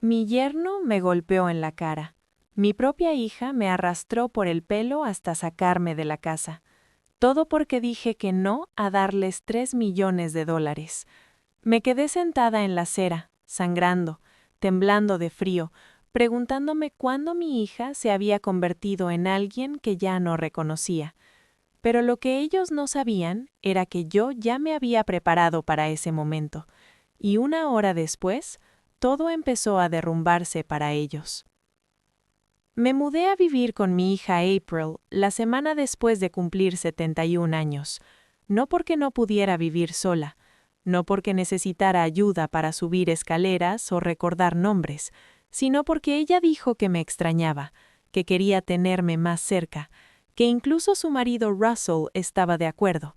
Mi yerno me golpeó en la cara. Mi propia hija me arrastró por el pelo hasta sacarme de la casa. Todo porque dije que no a darles $3 millones. Me quedé sentada en la acera, sangrando, temblando de frío, preguntándome cuándo mi hija se había convertido en alguien que ya no reconocía. Pero lo que ellos no sabían era que yo ya me había preparado para ese momento, y 1 hora después, todo empezó a derrumbarse para ellos. Me mudé a vivir con mi hija April la semana después de cumplir 71 años, no porque no pudiera vivir sola, no porque necesitara ayuda para subir escaleras o recordar nombres, sino porque ella dijo que me extrañaba, que quería tenerme más cerca, que incluso su marido Russell estaba de acuerdo.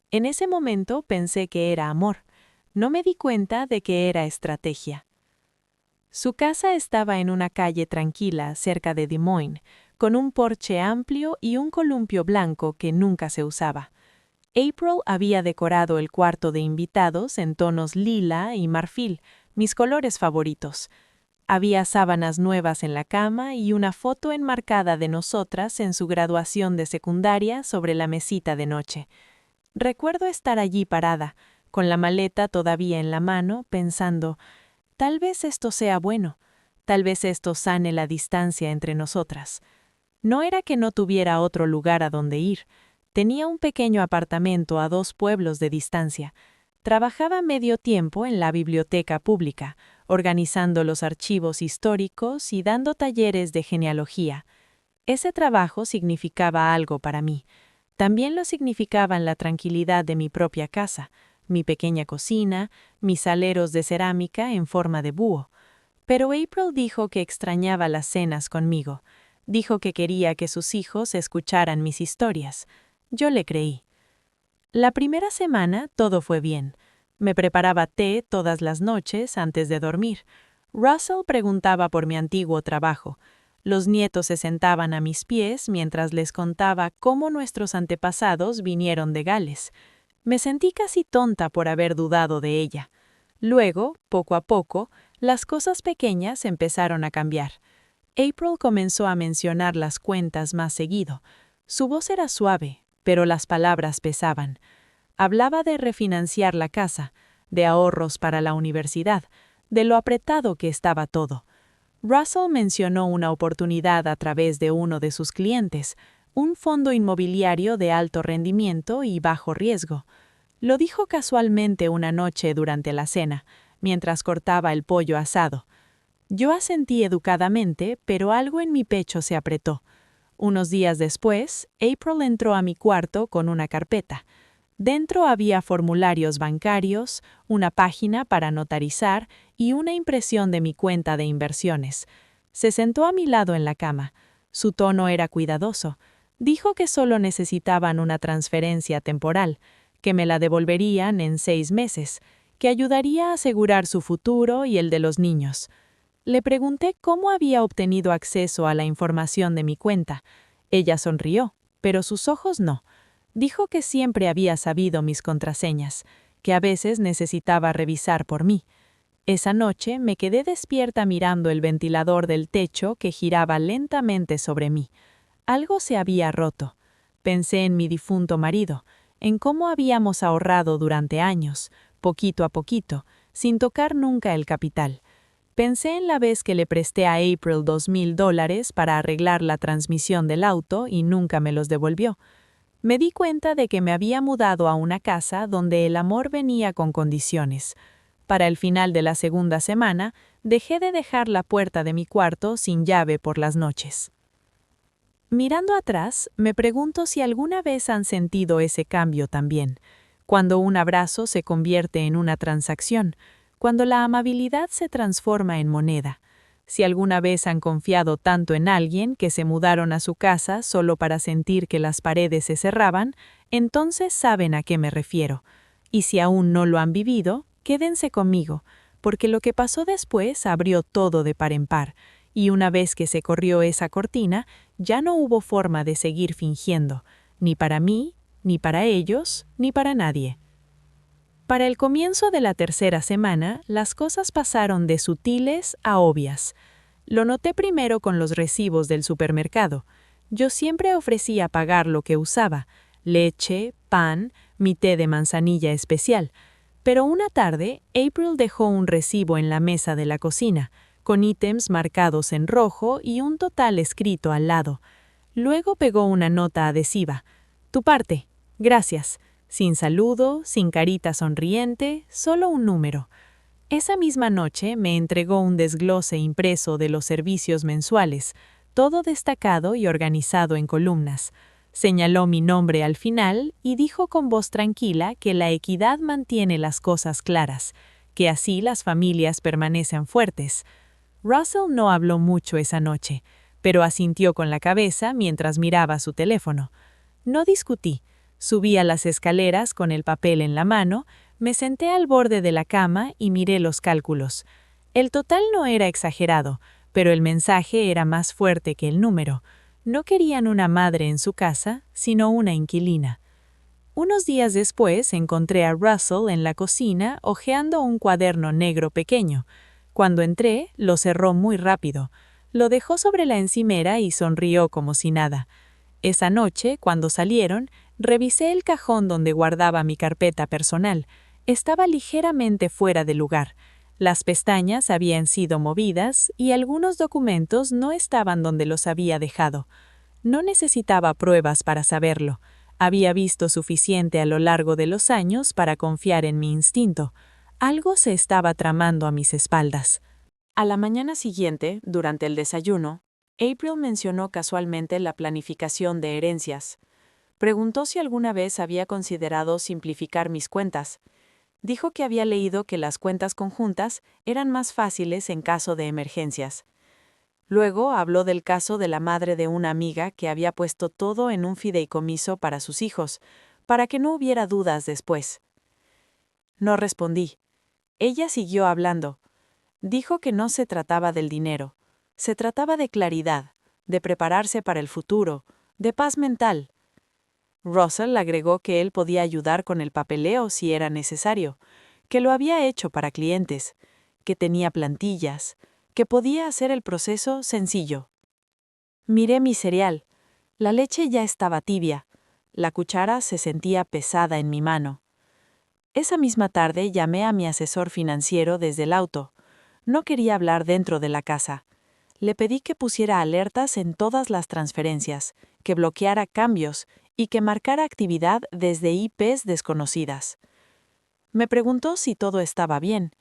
En ese momento pensé que era amor. No me di cuenta de que era estrategia. Su casa estaba en una calle tranquila cerca de Des Moines, con un porche amplio y un columpio blanco que nunca se usaba. April había decorado el cuarto de invitados en tonos lila y marfil, mis colores favoritos. Había sábanas nuevas en la cama y una foto enmarcada de nosotras en su graduación de secundaria sobre la mesita de noche. Recuerdo estar allí parada, con la maleta todavía en la mano, pensando, tal vez esto sea bueno, tal vez esto sane la distancia entre nosotras. No era que no tuviera otro lugar a donde ir. Tenía un pequeño apartamento a 2 pueblos de distancia. Trabajaba medio tiempo en la biblioteca pública, organizando los archivos históricos y dando talleres de genealogía. Ese trabajo significaba algo para mí. También lo significaban la tranquilidad de mi propia casa, mi pequeña cocina, mis aleros de cerámica en forma de búho. Pero April dijo que extrañaba las cenas conmigo. Dijo que quería que sus hijos escucharan mis historias. Yo le creí. La primera semana todo fue bien. Me preparaba té todas las noches antes de dormir. Russell preguntaba por mi antiguo trabajo. Los nietos se sentaban a mis pies mientras les contaba cómo nuestros antepasados vinieron de Gales. Me sentí casi tonta por haber dudado de ella. Luego, poco a poco, las cosas pequeñas empezaron a cambiar. April comenzó a mencionar las cuentas más seguido. Su voz era suave, pero las palabras pesaban. Hablaba de refinanciar la casa, de ahorros para la universidad, de lo apretado que estaba todo. Russell mencionó una oportunidad a través de uno de sus clientes, un fondo inmobiliario de alto rendimiento y bajo riesgo. Lo dijo casualmente una noche durante la cena, mientras cortaba el pollo asado. Yo asentí educadamente, pero algo en mi pecho se apretó. Unos días después, April entró a mi cuarto con una carpeta. Dentro había formularios bancarios, una página para notarizar y una impresión de mi cuenta de inversiones. Se sentó a mi lado en la cama. Su tono era cuidadoso. Dijo que solo necesitaban una transferencia temporal, que me la devolverían en 6 meses, que ayudaría a asegurar su futuro y el de los niños. Le pregunté cómo había obtenido acceso a la información de mi cuenta. Ella sonrió, pero sus ojos no. Dijo que siempre había sabido mis contraseñas, que a veces necesitaba revisar por mí. Esa noche me quedé despierta mirando el ventilador del techo que giraba lentamente sobre mí. Algo se había roto. Pensé en mi difunto marido, en cómo habíamos ahorrado durante años, poquito a poquito, sin tocar nunca el capital. Pensé en la vez que le presté a April $2,000 para arreglar la transmisión del auto y nunca me los devolvió. Me di cuenta de que me había mudado a una casa donde el amor venía con condiciones. Para el final de la segunda semana, dejé de dejar la puerta de mi cuarto sin llave por las noches. Mirando atrás, me pregunto si alguna vez han sentido ese cambio también, cuando un abrazo se convierte en una transacción, cuando la amabilidad se transforma en moneda. Si alguna vez han confiado tanto en alguien que se mudaron a su casa solo para sentir que las paredes se cerraban, entonces saben a qué me refiero. Y si aún no lo han vivido, quédense conmigo, porque lo que pasó después abrió todo de par en par, y una vez que se corrió esa cortina, ya no hubo forma de seguir fingiendo, ni para mí, ni para ellos, ni para nadie. Para el comienzo de la tercera semana, las cosas pasaron de sutiles a obvias. Lo noté primero con los recibos del supermercado. Yo siempre ofrecía pagar lo que usaba: leche, pan, mi té de manzanilla especial. Pero una tarde, April dejó un recibo en la mesa de la cocina, con ítems marcados en rojo y un total escrito al lado. Luego pegó una nota adhesiva: «Tu parte. Gracias». Sin saludo, sin carita sonriente, solo un número. Esa misma noche me entregó un desglose impreso de los servicios mensuales, todo destacado y organizado en columnas. Señaló mi nombre al final y dijo con voz tranquila que la equidad mantiene las cosas claras, que así las familias permanecen fuertes. Russell no habló mucho esa noche, pero asintió con la cabeza mientras miraba su teléfono. No discutí. Subí a las escaleras con el papel en la mano, me senté al borde de la cama y miré los cálculos. El total no era exagerado, pero el mensaje era más fuerte que el número. No querían una madre en su casa, sino una inquilina. Unos días después encontré a Russell en la cocina hojeando un cuaderno negro pequeño. Cuando entré, lo cerró muy rápido. Lo dejó sobre la encimera y sonrió como si nada. Esa noche, cuando salieron, revisé el cajón donde guardaba mi carpeta personal. Estaba ligeramente fuera de lugar. Las pestañas habían sido movidas y algunos documentos no estaban donde los había dejado. No necesitaba pruebas para saberlo. Había visto suficiente a lo largo de los años para confiar en mi instinto. Algo se estaba tramando a mis espaldas. A la mañana siguiente, durante el desayuno, April mencionó casualmente la planificación de herencias. Preguntó si alguna vez había considerado simplificar mis cuentas. Dijo que había leído que las cuentas conjuntas eran más fáciles en caso de emergencias. Luego habló del caso de la madre de una amiga que había puesto todo en un fideicomiso para sus hijos, para que no hubiera dudas después. No respondí. Ella siguió hablando. Dijo que no se trataba del dinero. Se trataba de claridad, de prepararse para el futuro, de paz mental. Russell agregó que él podía ayudar con el papeleo si era necesario, que lo había hecho para clientes, que tenía plantillas, que podía hacer el proceso sencillo. Miré mi cereal. La leche ya estaba tibia. La cuchara se sentía pesada en mi mano. Esa misma tarde llamé a mi asesor financiero desde el auto. No quería hablar dentro de la casa. Le pedí que pusiera alertas en todas las transferencias, que bloqueara cambios y que marcara actividad desde IPs desconocidas. Me preguntó si todo estaba bien.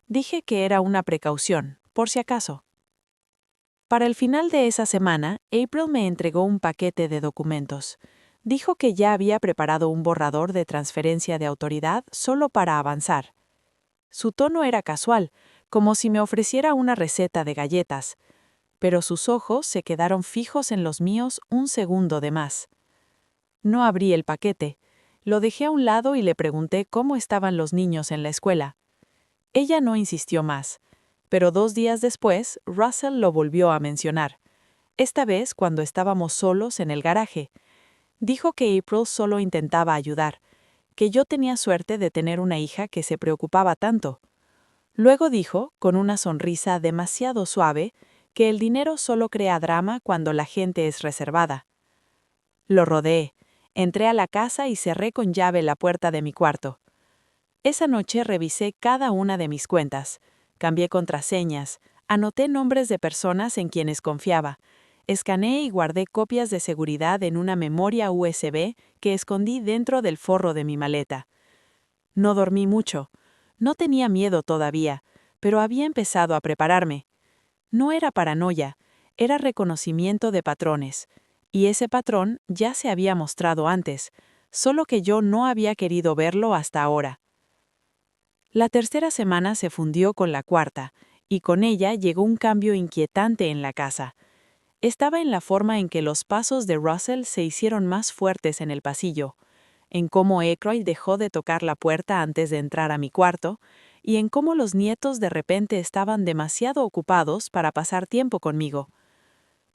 Dije que era una precaución, por si acaso. Para el final de esa semana, April me entregó un paquete de documentos. Dijo que ya había preparado un borrador de transferencia de autoridad solo para avanzar. Su tono era casual, como si me ofreciera una receta de galletas, pero sus ojos se quedaron fijos en los míos un segundo de más. No abrí el paquete. Lo dejé a un lado y le pregunté cómo estaban los niños en la escuela. Ella no insistió más, pero 2 días después, Russell lo volvió a mencionar, esta vez cuando estábamos solos en el garaje. Dijo que April solo intentaba ayudar, que yo tenía suerte de tener una hija que se preocupaba tanto. Luego dijo, con una sonrisa demasiado suave, que el dinero solo crea drama cuando la gente es reservada. Lo rodeé. Entré a la casa y cerré con llave la puerta de mi cuarto. Esa noche revisé cada una de mis cuentas, cambié contraseñas, anoté nombres de personas en quienes confiaba, escaneé y guardé copias de seguridad en una memoria USB que escondí dentro del forro de mi maleta. No dormí mucho. No tenía miedo todavía, pero había empezado a prepararme. No era paranoia, era reconocimiento de patrones. Y ese patrón ya se había mostrado antes, solo que yo no había querido verlo hasta ahora. La tercera semana se fundió con la cuarta, y con ella llegó un cambio inquietante en la casa. Estaba en la forma en que los pasos de Russell se hicieron más fuertes en el pasillo, en cómo Aykroyd dejó de tocar la puerta antes de entrar a mi cuarto, y en cómo los nietos de repente estaban demasiado ocupados para pasar tiempo conmigo.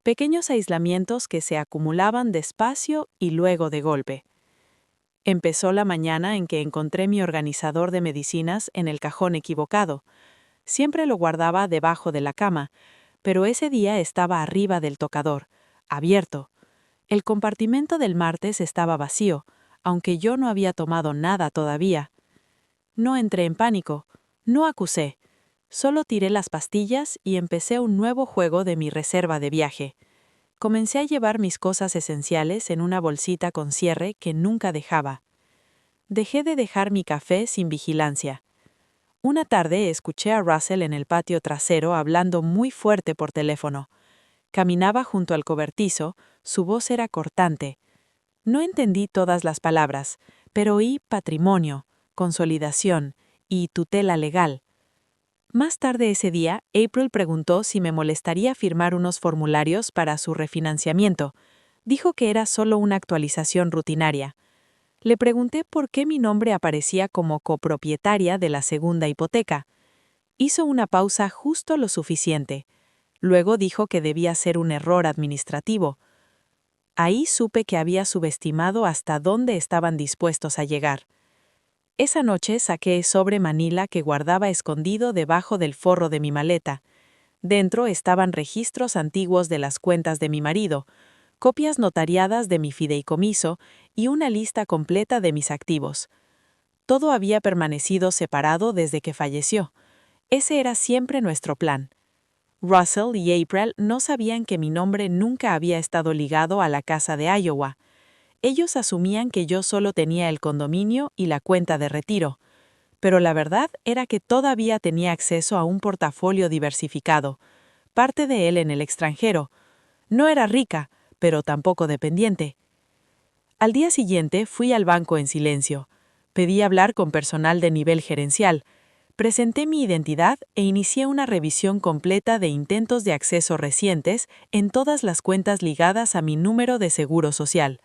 Pequeños aislamientos que se acumulaban despacio y luego de golpe. Empezó la mañana en que encontré mi organizador de medicinas en el cajón equivocado. Siempre lo guardaba debajo de la cama, pero ese día estaba arriba del tocador, abierto. El compartimento del martes estaba vacío, aunque yo no había tomado nada todavía. No entré en pánico, no acusé. Solo tiré las pastillas y empecé un nuevo juego de mi reserva de viaje. Comencé a llevar mis cosas esenciales en una bolsita con cierre que nunca dejaba. Dejé de dejar mi café sin vigilancia. Una tarde escuché a Russell en el patio trasero hablando muy fuerte por teléfono. Caminaba junto al cobertizo, su voz era cortante. No entendí todas las palabras, pero oí patrimonio, consolidación y tutela legal. Más tarde ese día, April preguntó si me molestaría firmar unos formularios para su refinanciamiento. Dijo que era solo una actualización rutinaria. Le pregunté por qué mi nombre aparecía como copropietaria de la segunda hipoteca. Hizo una pausa justo lo suficiente. Luego dijo que debía ser un error administrativo. Ahí supe que había subestimado hasta dónde estaban dispuestos a llegar. Esa noche saqué sobre Manila que guardaba escondido debajo del forro de mi maleta. Dentro estaban registros antiguos de las cuentas de mi marido, copias notariadas de mi fideicomiso y una lista completa de mis activos. Todo había permanecido separado desde que falleció. Ese era siempre nuestro plan. Russell y April no sabían que mi nombre nunca había estado ligado a la casa de Iowa. Ellos asumían que yo solo tenía el condominio y la cuenta de retiro, pero la verdad era que todavía tenía acceso a un portafolio diversificado, parte de él en el extranjero. No era rica, pero tampoco dependiente. Al día siguiente fui al banco en silencio. Pedí hablar con personal de nivel gerencial. Presenté mi identidad e inicié una revisión completa de intentos de acceso recientes en todas las cuentas ligadas a mi número de seguro social.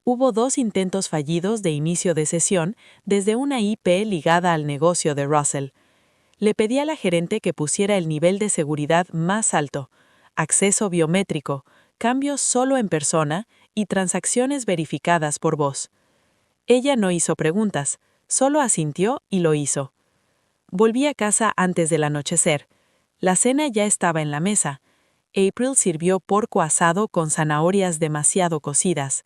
Hubo 2 intentos fallidos de inicio de sesión desde una IP ligada al negocio de Russell. Le pedí a la gerente que pusiera el nivel de seguridad más alto, acceso biométrico, cambios solo en persona y transacciones verificadas por voz. Ella no hizo preguntas, solo asintió y lo hizo. Volví a casa antes del anochecer. La cena ya estaba en la mesa. April sirvió porco asado con zanahorias demasiado cocidas.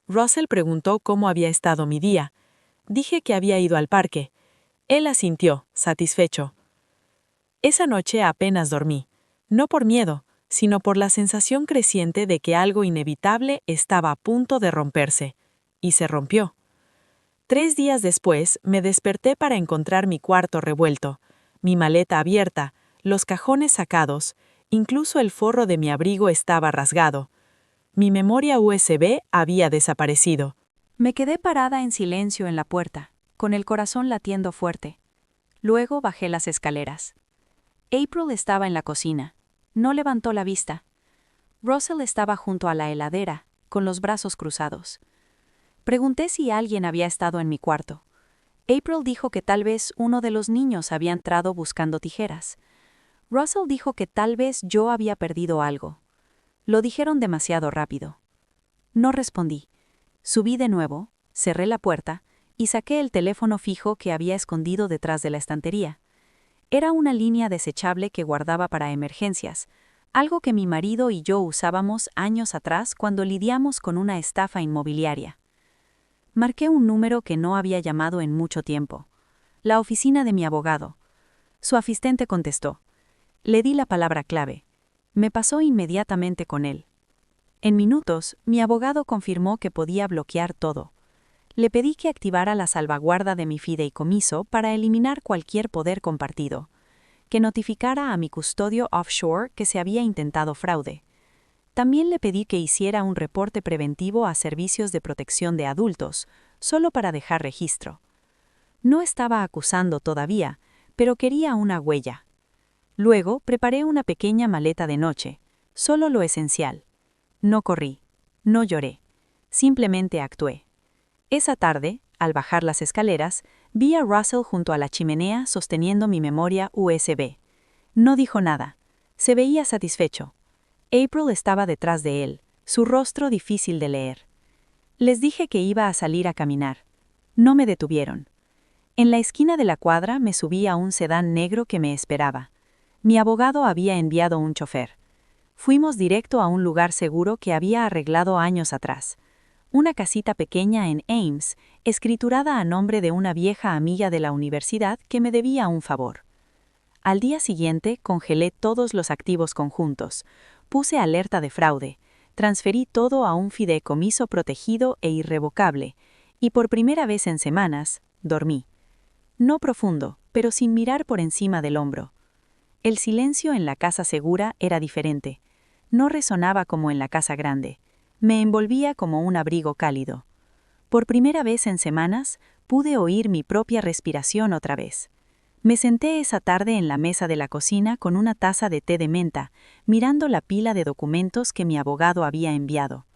Russell preguntó cómo había estado mi día. Dije que había ido al parque. Él asintió, satisfecho. Esa noche apenas dormí, no por miedo, sino por la sensación creciente de que algo inevitable estaba a punto de romperse. Y se rompió. 3 días después, me desperté para encontrar mi cuarto revuelto, mi maleta abierta, los cajones sacados, incluso el forro de mi abrigo estaba rasgado. Mi memoria USB había desaparecido. Me quedé parada en silencio en la puerta, con el corazón latiendo fuerte. Luego bajé las escaleras. April estaba en la cocina. No levantó la vista. Russell estaba junto a la heladera, con los brazos cruzados. Pregunté si alguien había estado en mi cuarto. April dijo que tal vez uno de los niños había entrado buscando tijeras. Russell dijo que tal vez yo había perdido algo. Lo dijeron demasiado rápido. No respondí. Subí de nuevo, cerré la puerta y saqué el teléfono fijo que había escondido detrás de la estantería. Era una línea desechable que guardaba para emergencias, algo que mi marido y yo usábamos años atrás cuando lidiamos con una estafa inmobiliaria. Marqué un número que no había llamado en mucho tiempo. La oficina de mi abogado. Su asistente contestó. Le di la palabra clave. Me pasó inmediatamente con él. En minutos, mi abogado confirmó que podía bloquear todo. Le pedí que activara la salvaguarda de mi fideicomiso para eliminar cualquier poder compartido, que notificara a mi custodio offshore que se había intentado fraude. También le pedí que hiciera un reporte preventivo a servicios de protección de adultos, solo para dejar registro. No estaba acusando todavía, pero quería una huella. Luego preparé una pequeña maleta de noche, solo lo esencial. No corrí, no lloré, simplemente actué. Esa tarde, al bajar las escaleras, vi a Russell junto a la chimenea sosteniendo mi memoria USB. No dijo nada. Se veía satisfecho. April estaba detrás de él, su rostro difícil de leer. Les dije que iba a salir a caminar. No me detuvieron. En la esquina de la cuadra me subí a un sedán negro que me esperaba. Mi abogado había enviado un chofer. Fuimos directo a un lugar seguro que había arreglado años atrás. Una casita pequeña en Ames, escriturada a nombre de una vieja amiga de la universidad que me debía un favor. Al día siguiente congelé todos los activos conjuntos, puse alerta de fraude, transferí todo a un fideicomiso protegido e irrevocable, y por primera vez en semanas, dormí. No profundo, pero sin mirar por encima del hombro. El silencio en la casa segura era diferente. No resonaba como en la casa grande. Me envolvía como un abrigo cálido. Por primera vez en semanas, pude oír mi propia respiración otra vez. Me senté esa tarde en la mesa de la cocina con una taza de té de menta, mirando la pila de documentos que mi abogado había enviado.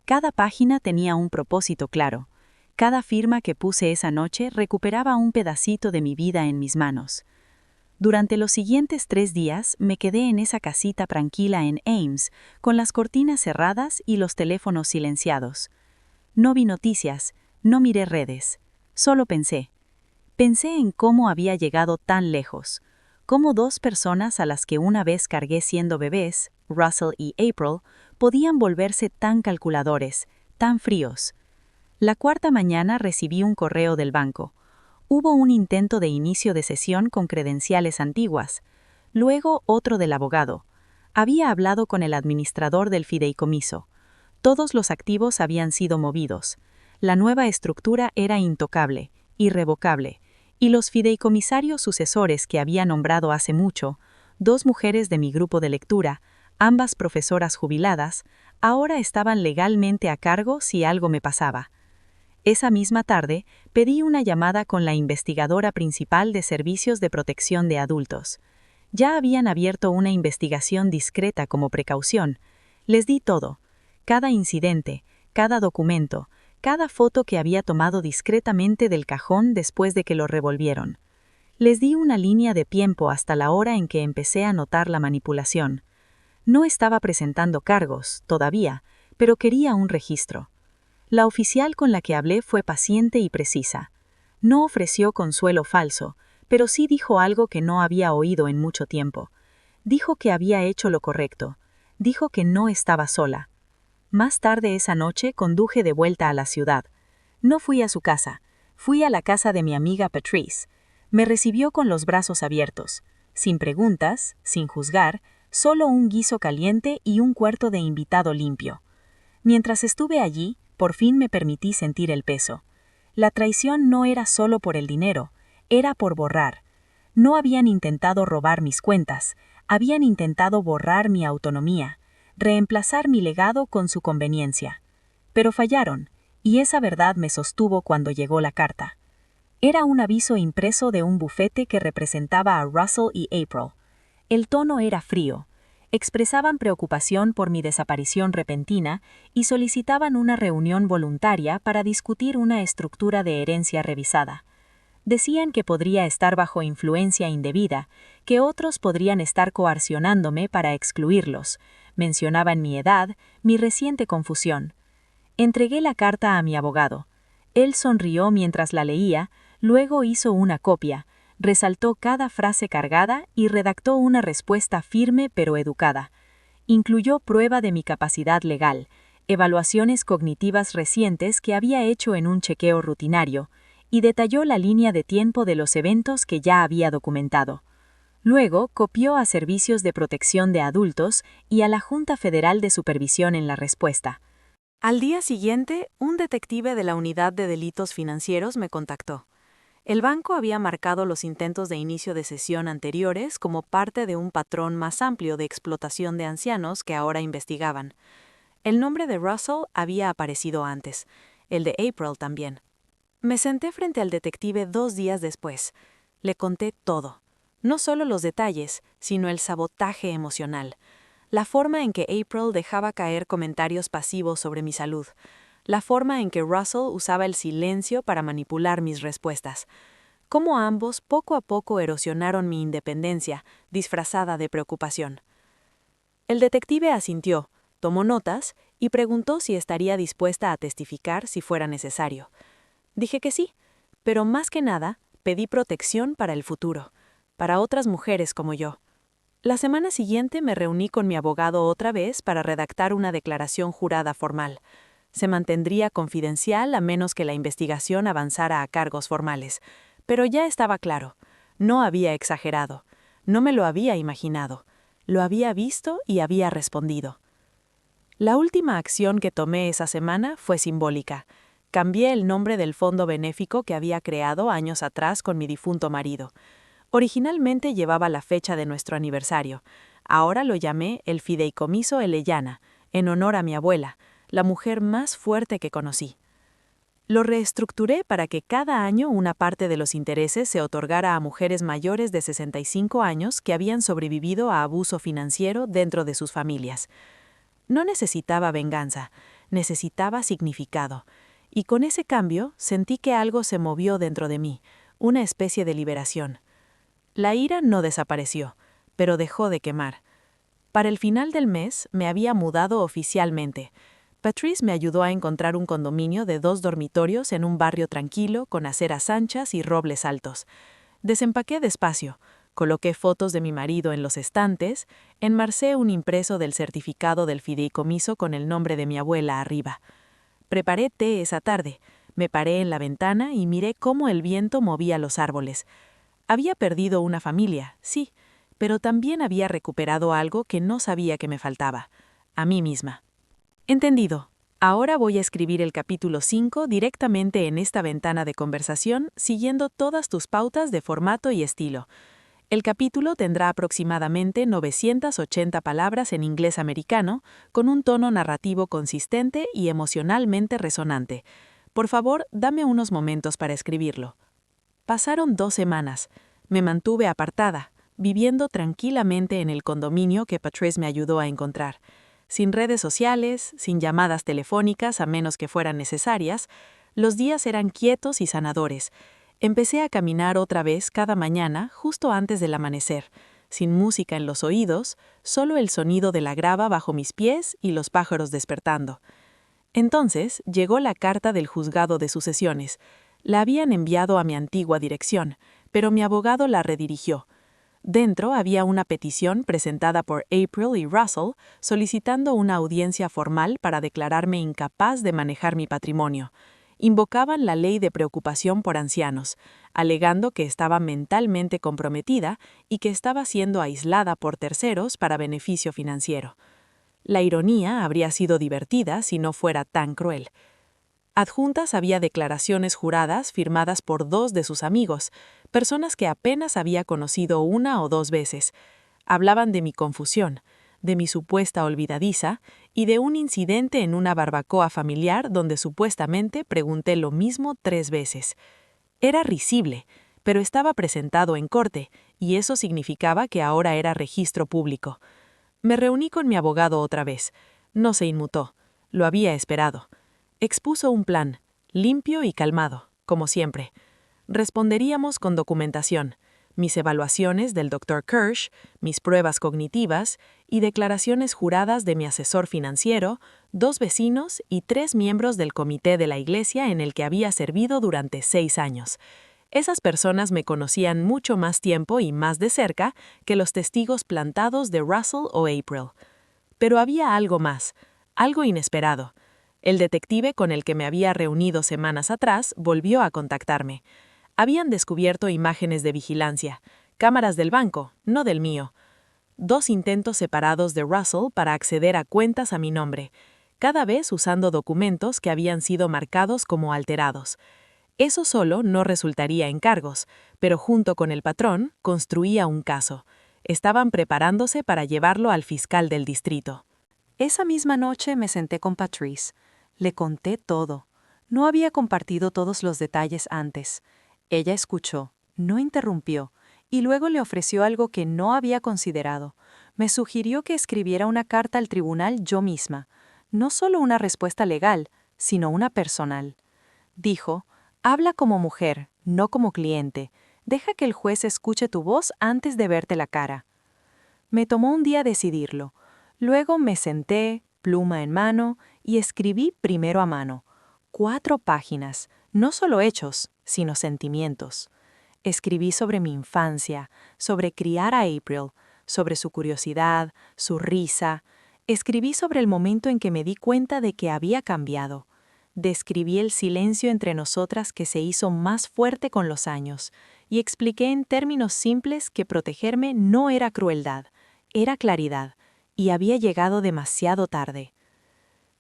Cada página tenía un propósito claro. Cada firma que puse esa noche recuperaba un pedacito de mi vida en mis manos. Durante los siguientes 3 días me quedé en esa casita tranquila en Ames, con las cortinas cerradas y los teléfonos silenciados. No vi noticias, no miré redes. Solo pensé. Pensé en cómo había llegado tan lejos. Cómo 2 personas a las que una vez cargué siendo bebés, Russell y April, podían volverse tan calculadores, tan fríos. La cuarta mañana recibí un correo del banco. Hubo un intento de inicio de sesión con credenciales antiguas. Luego otro del abogado. Había hablado con el administrador del fideicomiso. Todos los activos habían sido movidos. La nueva estructura era intocable, irrevocable, y los fideicomisarios sucesores que había nombrado hace mucho, 2 mujeres de mi grupo de lectura, ambas profesoras jubiladas, ahora estaban legalmente a cargo si algo me pasaba. Esa misma tarde, pedí una llamada con la investigadora principal de Servicios de Protección de Adultos. Ya habían abierto una investigación discreta como precaución. Les di todo. Cada incidente, cada documento, cada foto que había tomado discretamente del cajón después de que lo revolvieron. Les di una línea de tiempo hasta la hora en que empecé a notar la manipulación. No estaba presentando cargos, todavía, pero quería un registro. La oficial con la que hablé fue paciente y precisa. No ofreció consuelo falso, pero sí dijo algo que no había oído en mucho tiempo. Dijo que había hecho lo correcto. Dijo que no estaba sola. Más tarde esa noche conduje de vuelta a la ciudad. No fui a su casa. Fui a la casa de mi amiga Patrice. Me recibió con los brazos abiertos. Sin preguntas, sin juzgar, solo un guiso caliente y un cuarto de invitado limpio. Mientras estuve allí, por fin me permití sentir el peso. La traición no era solo por el dinero, era por borrar. No habían intentado robar mis cuentas, habían intentado borrar mi autonomía, reemplazar mi legado con su conveniencia. Pero fallaron, y esa verdad me sostuvo cuando llegó la carta. Era un aviso impreso de un bufete que representaba a Russell y April. El tono era frío. Expresaban preocupación por mi desaparición repentina y solicitaban una reunión voluntaria para discutir una estructura de herencia revisada. Decían que podría estar bajo influencia indebida, que otros podrían estar coercionándome para excluirlos. Mencionaban mi edad, mi reciente confusión. Entregué la carta a mi abogado. Él sonrió mientras la leía, luego hizo una copia, resaltó cada frase cargada y redactó una respuesta firme pero educada. Incluyó prueba de mi capacidad legal, evaluaciones cognitivas recientes que había hecho en un chequeo rutinario, y detalló la línea de tiempo de los eventos que ya había documentado. Luego copió a Servicios de Protección de Adultos y a la Junta Federal de Supervisión en la respuesta. Al día siguiente, un detective de la Unidad de Delitos Financieros me contactó. El banco había marcado los intentos de inicio de sesión anteriores como parte de un patrón más amplio de explotación de ancianos que ahora investigaban. El nombre de Russell había aparecido antes, el de April también. Me senté frente al detective 2 días después. Le conté todo. No solo los detalles, sino el sabotaje emocional. La forma en que April dejaba caer comentarios pasivos sobre mi salud. La forma en que Russell usaba el silencio para manipular mis respuestas. Cómo ambos poco a poco erosionaron mi independencia, disfrazada de preocupación. El detective asintió, tomó notas y preguntó si estaría dispuesta a testificar si fuera necesario. Dije que sí, pero más que nada, pedí protección para el futuro, para otras mujeres como yo. La semana siguiente me reuní con mi abogado otra vez para redactar una declaración jurada formal. Se mantendría confidencial a menos que la investigación avanzara a cargos formales. Pero ya estaba claro, no había exagerado, no me lo había imaginado, lo había visto y había respondido. La última acción que tomé esa semana fue simbólica. Cambié el nombre del fondo benéfico que había creado años atrás con mi difunto marido. Originalmente llevaba la fecha de nuestro aniversario. Ahora lo llamé el Fideicomiso Elellana, en honor a mi abuela, la mujer más fuerte que conocí. Lo reestructuré para que cada año una parte de los intereses se otorgara a mujeres mayores de 65 años que habían sobrevivido a abuso financiero dentro de sus familias. No necesitaba venganza, necesitaba significado. Y con ese cambio sentí que algo se movió dentro de mí, una especie de liberación. La ira no desapareció, pero dejó de quemar. Para el final del mes me había mudado oficialmente. Patrice me ayudó a encontrar un condominio de 2 dormitorios en un barrio tranquilo con aceras anchas y robles altos. Desempaqué despacio, coloqué fotos de mi marido en los estantes, enmarcé un impreso del certificado del fideicomiso con el nombre de mi abuela arriba. Preparé té esa tarde, me paré en la ventana y miré cómo el viento movía los árboles. Había perdido una familia, sí, pero también había recuperado algo que no sabía que me faltaba, a mí misma. Entendido. Ahora voy a escribir el capítulo 5 directamente en esta ventana de conversación, siguiendo todas tus pautas de formato y estilo. El capítulo tendrá aproximadamente 980 palabras en inglés americano, con un tono narrativo consistente y emocionalmente resonante. Por favor, dame unos momentos para escribirlo. Pasaron 2 semanas. Me mantuve apartada, viviendo tranquilamente en el condominio que Patrice me ayudó a encontrar. Sin redes sociales, sin llamadas telefónicas a menos que fueran necesarias, los días eran quietos y sanadores. Empecé a caminar otra vez cada mañana justo antes del amanecer, sin música en los oídos, solo el sonido de la grava bajo mis pies y los pájaros despertando. Entonces llegó la carta del juzgado de sucesiones. La habían enviado a mi antigua dirección, pero mi abogado la redirigió. Dentro había una petición presentada por April y Russell solicitando una audiencia formal para declararme incapaz de manejar mi patrimonio. Invocaban la ley de preocupación por ancianos, alegando que estaba mentalmente comprometida y que estaba siendo aislada por terceros para beneficio financiero. La ironía habría sido divertida si no fuera tan cruel. Adjuntas había declaraciones juradas firmadas por 2 de sus amigos, personas que apenas había conocido 1 o 2 veces. Hablaban de mi confusión, de mi supuesta olvidadiza y de un incidente en una barbacoa familiar donde supuestamente pregunté lo mismo 3 veces. Era risible, pero estaba presentado en corte, y eso significaba que ahora era registro público. Me reuní con mi abogado otra vez. No se inmutó. Lo había esperado. Expuso un plan, limpio y calmado, como siempre. Responderíamos con documentación, mis evaluaciones del Dr. Kirsch, mis pruebas cognitivas y declaraciones juradas de mi asesor financiero, 2 vecinos y 3 miembros del comité de la iglesia en el que había servido durante 6 años. Esas personas me conocían mucho más tiempo y más de cerca que los testigos plantados de Russell o April. Pero había algo más, algo inesperado. El detective con el que me había reunido semanas atrás volvió a contactarme. Habían descubierto imágenes de vigilancia, cámaras del banco, no del mío. 2 intentos separados de Russell para acceder a cuentas a mi nombre, cada vez usando documentos que habían sido marcados como alterados. Eso solo no resultaría en cargos, pero junto con el patrón construía un caso. Estaban preparándose para llevarlo al fiscal del distrito. Esa misma noche me senté con Patrice. Le conté todo. No había compartido todos los detalles antes. Ella escuchó, no interrumpió, y luego le ofreció algo que no había considerado. Me sugirió que escribiera una carta al tribunal yo misma. No solo una respuesta legal, sino una personal. Dijo, habla como mujer, no como cliente. Deja que el juez escuche tu voz antes de verte la cara. Me tomó un día decidirlo. Luego me senté, pluma en mano, y escribí primero a mano. 4 páginas, no solo hechos, sino sentimientos. Escribí sobre mi infancia, sobre criar a April, sobre su curiosidad, su risa. Escribí sobre el momento en que me di cuenta de que había cambiado. Describí el silencio entre nosotras que se hizo más fuerte con los años, y expliqué en términos simples que protegerme no era crueldad, era claridad, y había llegado demasiado tarde.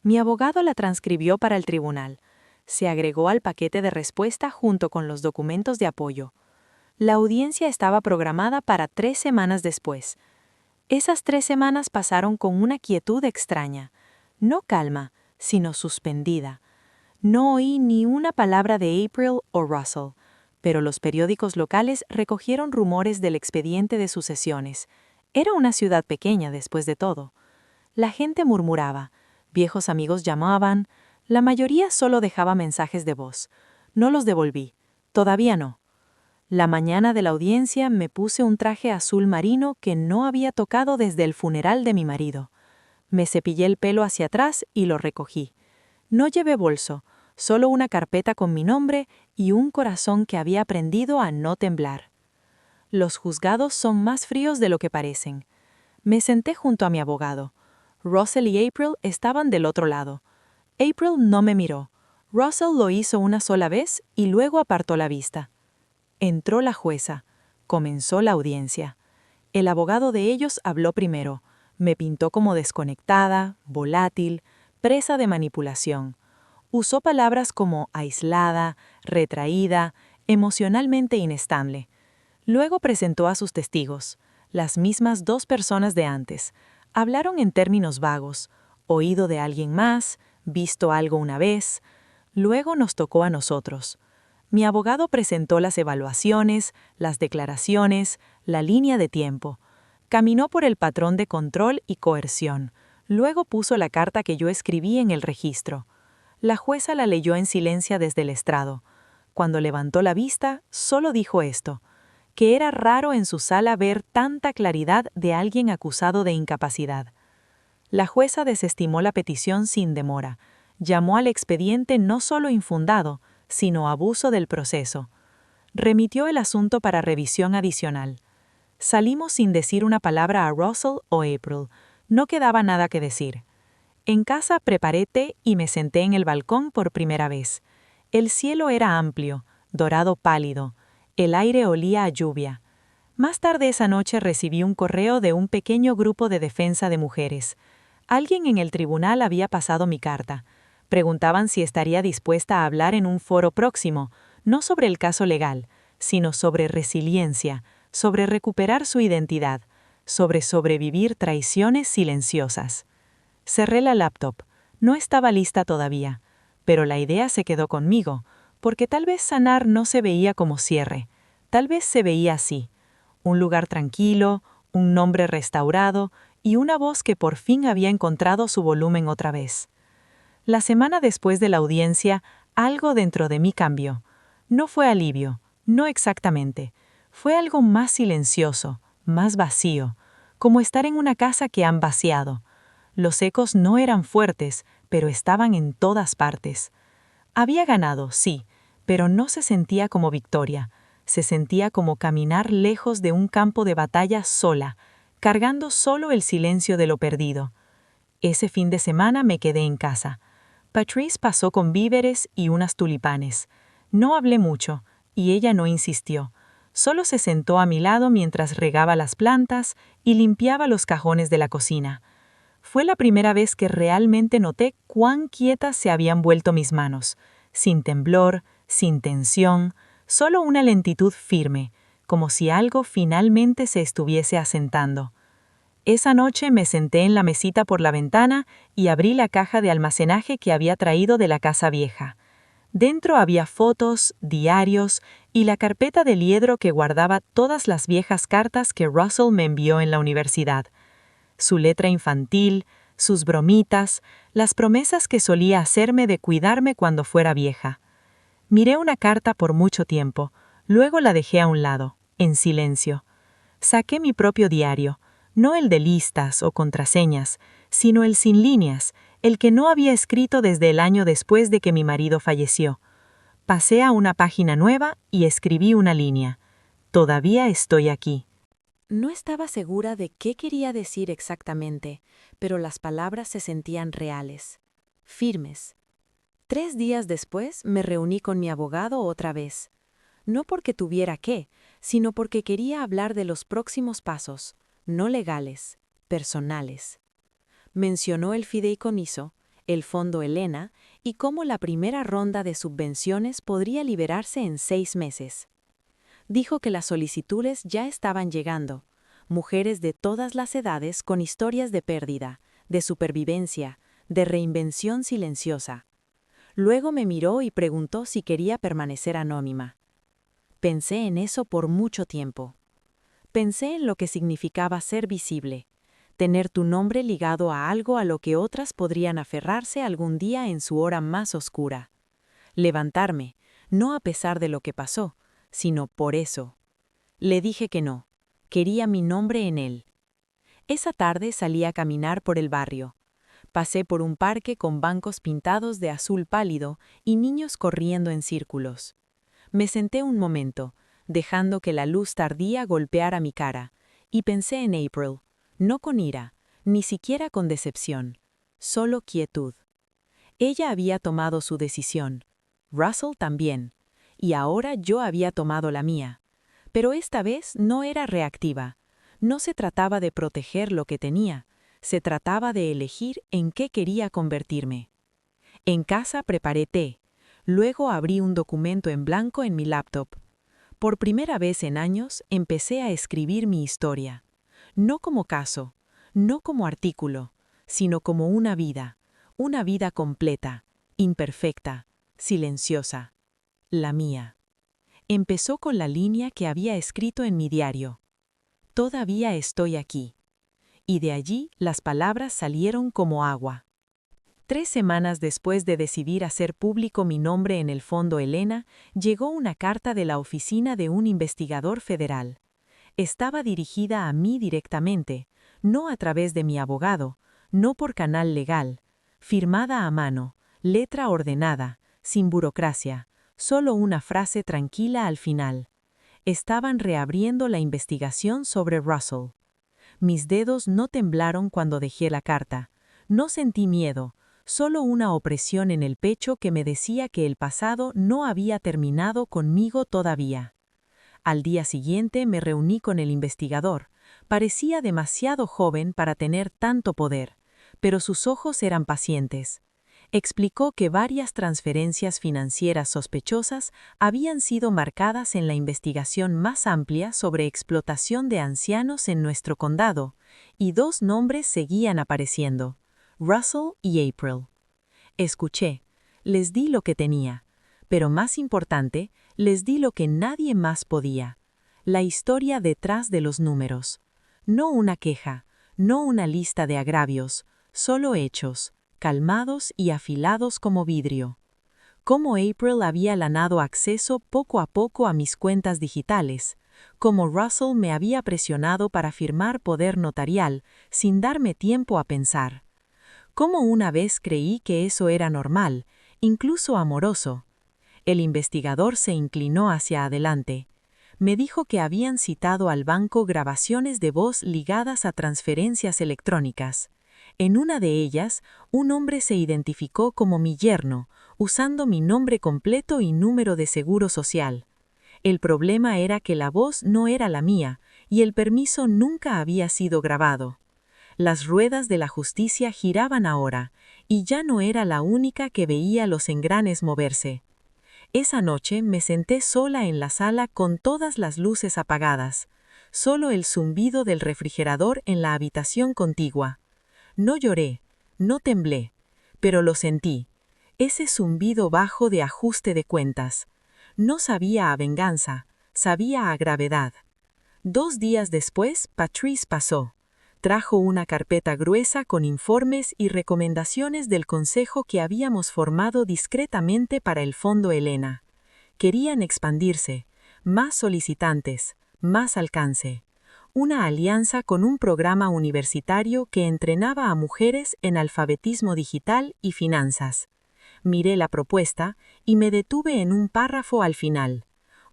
Mi abogado la transcribió para el tribunal. Se agregó al paquete de respuesta junto con los documentos de apoyo. La audiencia estaba programada para 3 semanas después. Esas 3 semanas pasaron con una quietud extraña. No calma, sino suspendida. No oí ni una palabra de April o Russell, pero los periódicos locales recogieron rumores del expediente de sucesiones. Era una ciudad pequeña, después de todo. La gente murmuraba, viejos amigos llamaban, la mayoría solo dejaba mensajes de voz. No los devolví, todavía no. La mañana de la audiencia me puse un traje azul marino que no había tocado desde el funeral de mi marido. Me cepillé el pelo hacia atrás y lo recogí. No llevé bolso, solo una carpeta con mi nombre y un corazón que había aprendido a no temblar. Los juzgados son más fríos de lo que parecen. Me senté junto a mi abogado. Russell y April estaban del otro lado. April no me miró. Russell lo hizo una sola vez y luego apartó la vista. Entró la jueza. Comenzó la audiencia. El abogado de ellos habló primero. Me pintó como desconectada, volátil, presa de manipulación. Usó palabras como aislada, retraída, emocionalmente inestable. Luego presentó a sus testigos, las mismas 2 personas de antes. Hablaron en términos vagos, oído de alguien más, visto algo una vez. Luego nos tocó a nosotros. Mi abogado presentó las evaluaciones, las declaraciones, la línea de tiempo. Caminó por el patrón de control y coerción. Luego puso la carta que yo escribí en el registro. La jueza la leyó en silencio desde el estrado. Cuando levantó la vista, solo dijo esto, que era raro en su sala ver tanta claridad de alguien acusado de incapacidad. La jueza desestimó la petición sin demora. Llamó al expediente no solo infundado, sino abuso del proceso. Remitió el asunto para revisión adicional. Salimos sin decir una palabra a Russell o April. No quedaba nada que decir. En casa preparé té y me senté en el balcón por primera vez. El cielo era amplio, dorado pálido. El aire olía a lluvia. Más tarde esa noche recibí un correo de un pequeño grupo de defensa de mujeres. Alguien en el tribunal había pasado mi carta. Preguntaban si estaría dispuesta a hablar en un foro próximo, no sobre el caso legal, sino sobre resiliencia, sobre recuperar su identidad, sobre sobrevivir traiciones silenciosas. Cerré la laptop. No estaba lista todavía, pero la idea se quedó conmigo, porque tal vez sanar no se veía como cierre, tal vez se veía así. Un lugar tranquilo, un nombre restaurado y una voz que por fin había encontrado su volumen otra vez. La semana después de la audiencia, algo dentro de mí cambió. No fue alivio, no exactamente. Fue algo más silencioso, más vacío, como estar en una casa que han vaciado. Los ecos no eran fuertes, pero estaban en todas partes. Había ganado, sí, pero no se sentía como victoria. Se sentía como caminar lejos de un campo de batalla sola, cargando solo el silencio de lo perdido. Ese fin de semana me quedé en casa. Patrice pasó con víveres y unas tulipanes. No hablé mucho, y ella no insistió. Solo se sentó a mi lado mientras regaba las plantas y limpiaba los cajones de la cocina. Fue la primera vez que realmente noté cuán quietas se habían vuelto mis manos, sin temblor, sin tensión, solo una lentitud firme, como si algo finalmente se estuviese asentando. Esa noche me senté en la mesita por la ventana y abrí la caja de almacenaje que había traído de la casa vieja. Dentro había fotos, diarios y la carpeta de liedro que guardaba todas las viejas cartas que Russell me envió en la universidad. Su letra infantil, sus bromitas, las promesas que solía hacerme de cuidarme cuando fuera vieja. Miré una carta por mucho tiempo, luego la dejé a un lado, en silencio. Saqué mi propio diario, no el de listas o contraseñas, sino el sin líneas, el que no había escrito desde el año después de que mi marido falleció. Pasé a una página nueva y escribí una línea. Todavía estoy aquí. No estaba segura de qué quería decir exactamente, pero las palabras se sentían reales, firmes. 3 días después me reuní con mi abogado otra vez. No porque tuviera que, sino porque quería hablar de los próximos pasos, no legales, personales. Mencionó el fideicomiso, el fondo Elena y cómo la primera ronda de subvenciones podría liberarse en 6 meses. Dijo que las solicitudes ya estaban llegando, mujeres de todas las edades con historias de pérdida, de supervivencia, de reinvención silenciosa. Luego me miró y preguntó si quería permanecer anónima. Pensé en eso por mucho tiempo. Pensé en lo que significaba ser visible, tener tu nombre ligado a algo a lo que otras podrían aferrarse algún día en su hora más oscura. Levantarme, no a pesar de lo que pasó, sino por eso. Le dije que no, quería mi nombre en él. Esa tarde salí a caminar por el barrio. Pasé por un parque con bancos pintados de azul pálido y niños corriendo en círculos. Me senté un momento, dejando que la luz tardía golpeara mi cara, y pensé en April, no con ira, ni siquiera con decepción, solo quietud. Ella había tomado su decisión, Russell también, y ahora yo había tomado la mía. Pero esta vez no era reactiva. No se trataba de proteger lo que tenía, se trataba de elegir en qué quería convertirme. En casa preparé té. Luego abrí un documento en blanco en mi laptop. Por primera vez en años empecé a escribir mi historia. No como caso, no como artículo, sino como una vida completa, imperfecta, silenciosa. La mía. Empezó con la línea que había escrito en mi diario. Todavía estoy aquí. Y de allí las palabras salieron como agua. 3 semanas después de decidir hacer público mi nombre en el fondo Elena, llegó una carta de la oficina de un investigador federal. Estaba dirigida a mí directamente, no a través de mi abogado, no por canal legal, firmada a mano, letra ordenada, sin burocracia, solo una frase tranquila al final. Estaban reabriendo la investigación sobre Russell. Mis dedos no temblaron cuando dejé la carta. No sentí miedo, solo una opresión en el pecho que me decía que el pasado no había terminado conmigo todavía. Al día siguiente me reuní con el investigador. Parecía demasiado joven para tener tanto poder, pero sus ojos eran pacientes. Explicó que varias transferencias financieras sospechosas habían sido marcadas en la investigación más amplia sobre explotación de ancianos en nuestro condado, y 2 nombres seguían apareciendo: Russell y April. Escuché, les di lo que tenía, pero más importante, les di lo que nadie más podía: la historia detrás de los números. No una queja, no una lista de agravios, solo hechos, calmados y afilados como vidrio. Cómo April había ganado acceso poco a poco a mis cuentas digitales, cómo Russell me había presionado para firmar poder notarial sin darme tiempo a pensar. Cómo una vez creí que eso era normal, incluso amoroso. El investigador se inclinó hacia adelante. Me dijo que habían citado al banco grabaciones de voz ligadas a transferencias electrónicas. En una de ellas, un hombre se identificó como mi yerno, usando mi nombre completo y número de seguro social. El problema era que la voz no era la mía, y el permiso nunca había sido grabado. Las ruedas de la justicia giraban ahora, y ya no era la única que veía los engranes moverse. Esa noche me senté sola en la sala con todas las luces apagadas, solo el zumbido del refrigerador en la habitación contigua. No lloré, no temblé, pero lo sentí, ese zumbido bajo de ajuste de cuentas. No sabía a venganza, sabía a gravedad. 2 días después, Patrice pasó. Trajo una carpeta gruesa con informes y recomendaciones del consejo que habíamos formado discretamente para el fondo Elena. Querían expandirse, más solicitantes, más alcance. una alianza con un programa universitario que entrenaba a mujeres en alfabetismo digital y finanzas. Miré la propuesta y me detuve en un párrafo al final.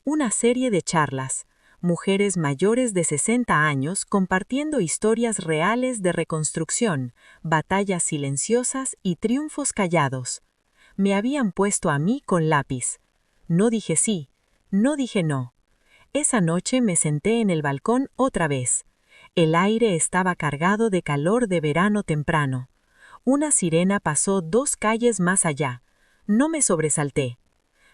Una serie de charlas, mujeres mayores de 60 años compartiendo historias reales de reconstrucción, batallas silenciosas y triunfos callados. Me habían puesto a mí con lápiz. No dije sí, no dije no. Esa noche me senté en el balcón otra vez. El aire estaba cargado de calor de verano temprano. Una sirena pasó 2 calles más allá. No me sobresalté.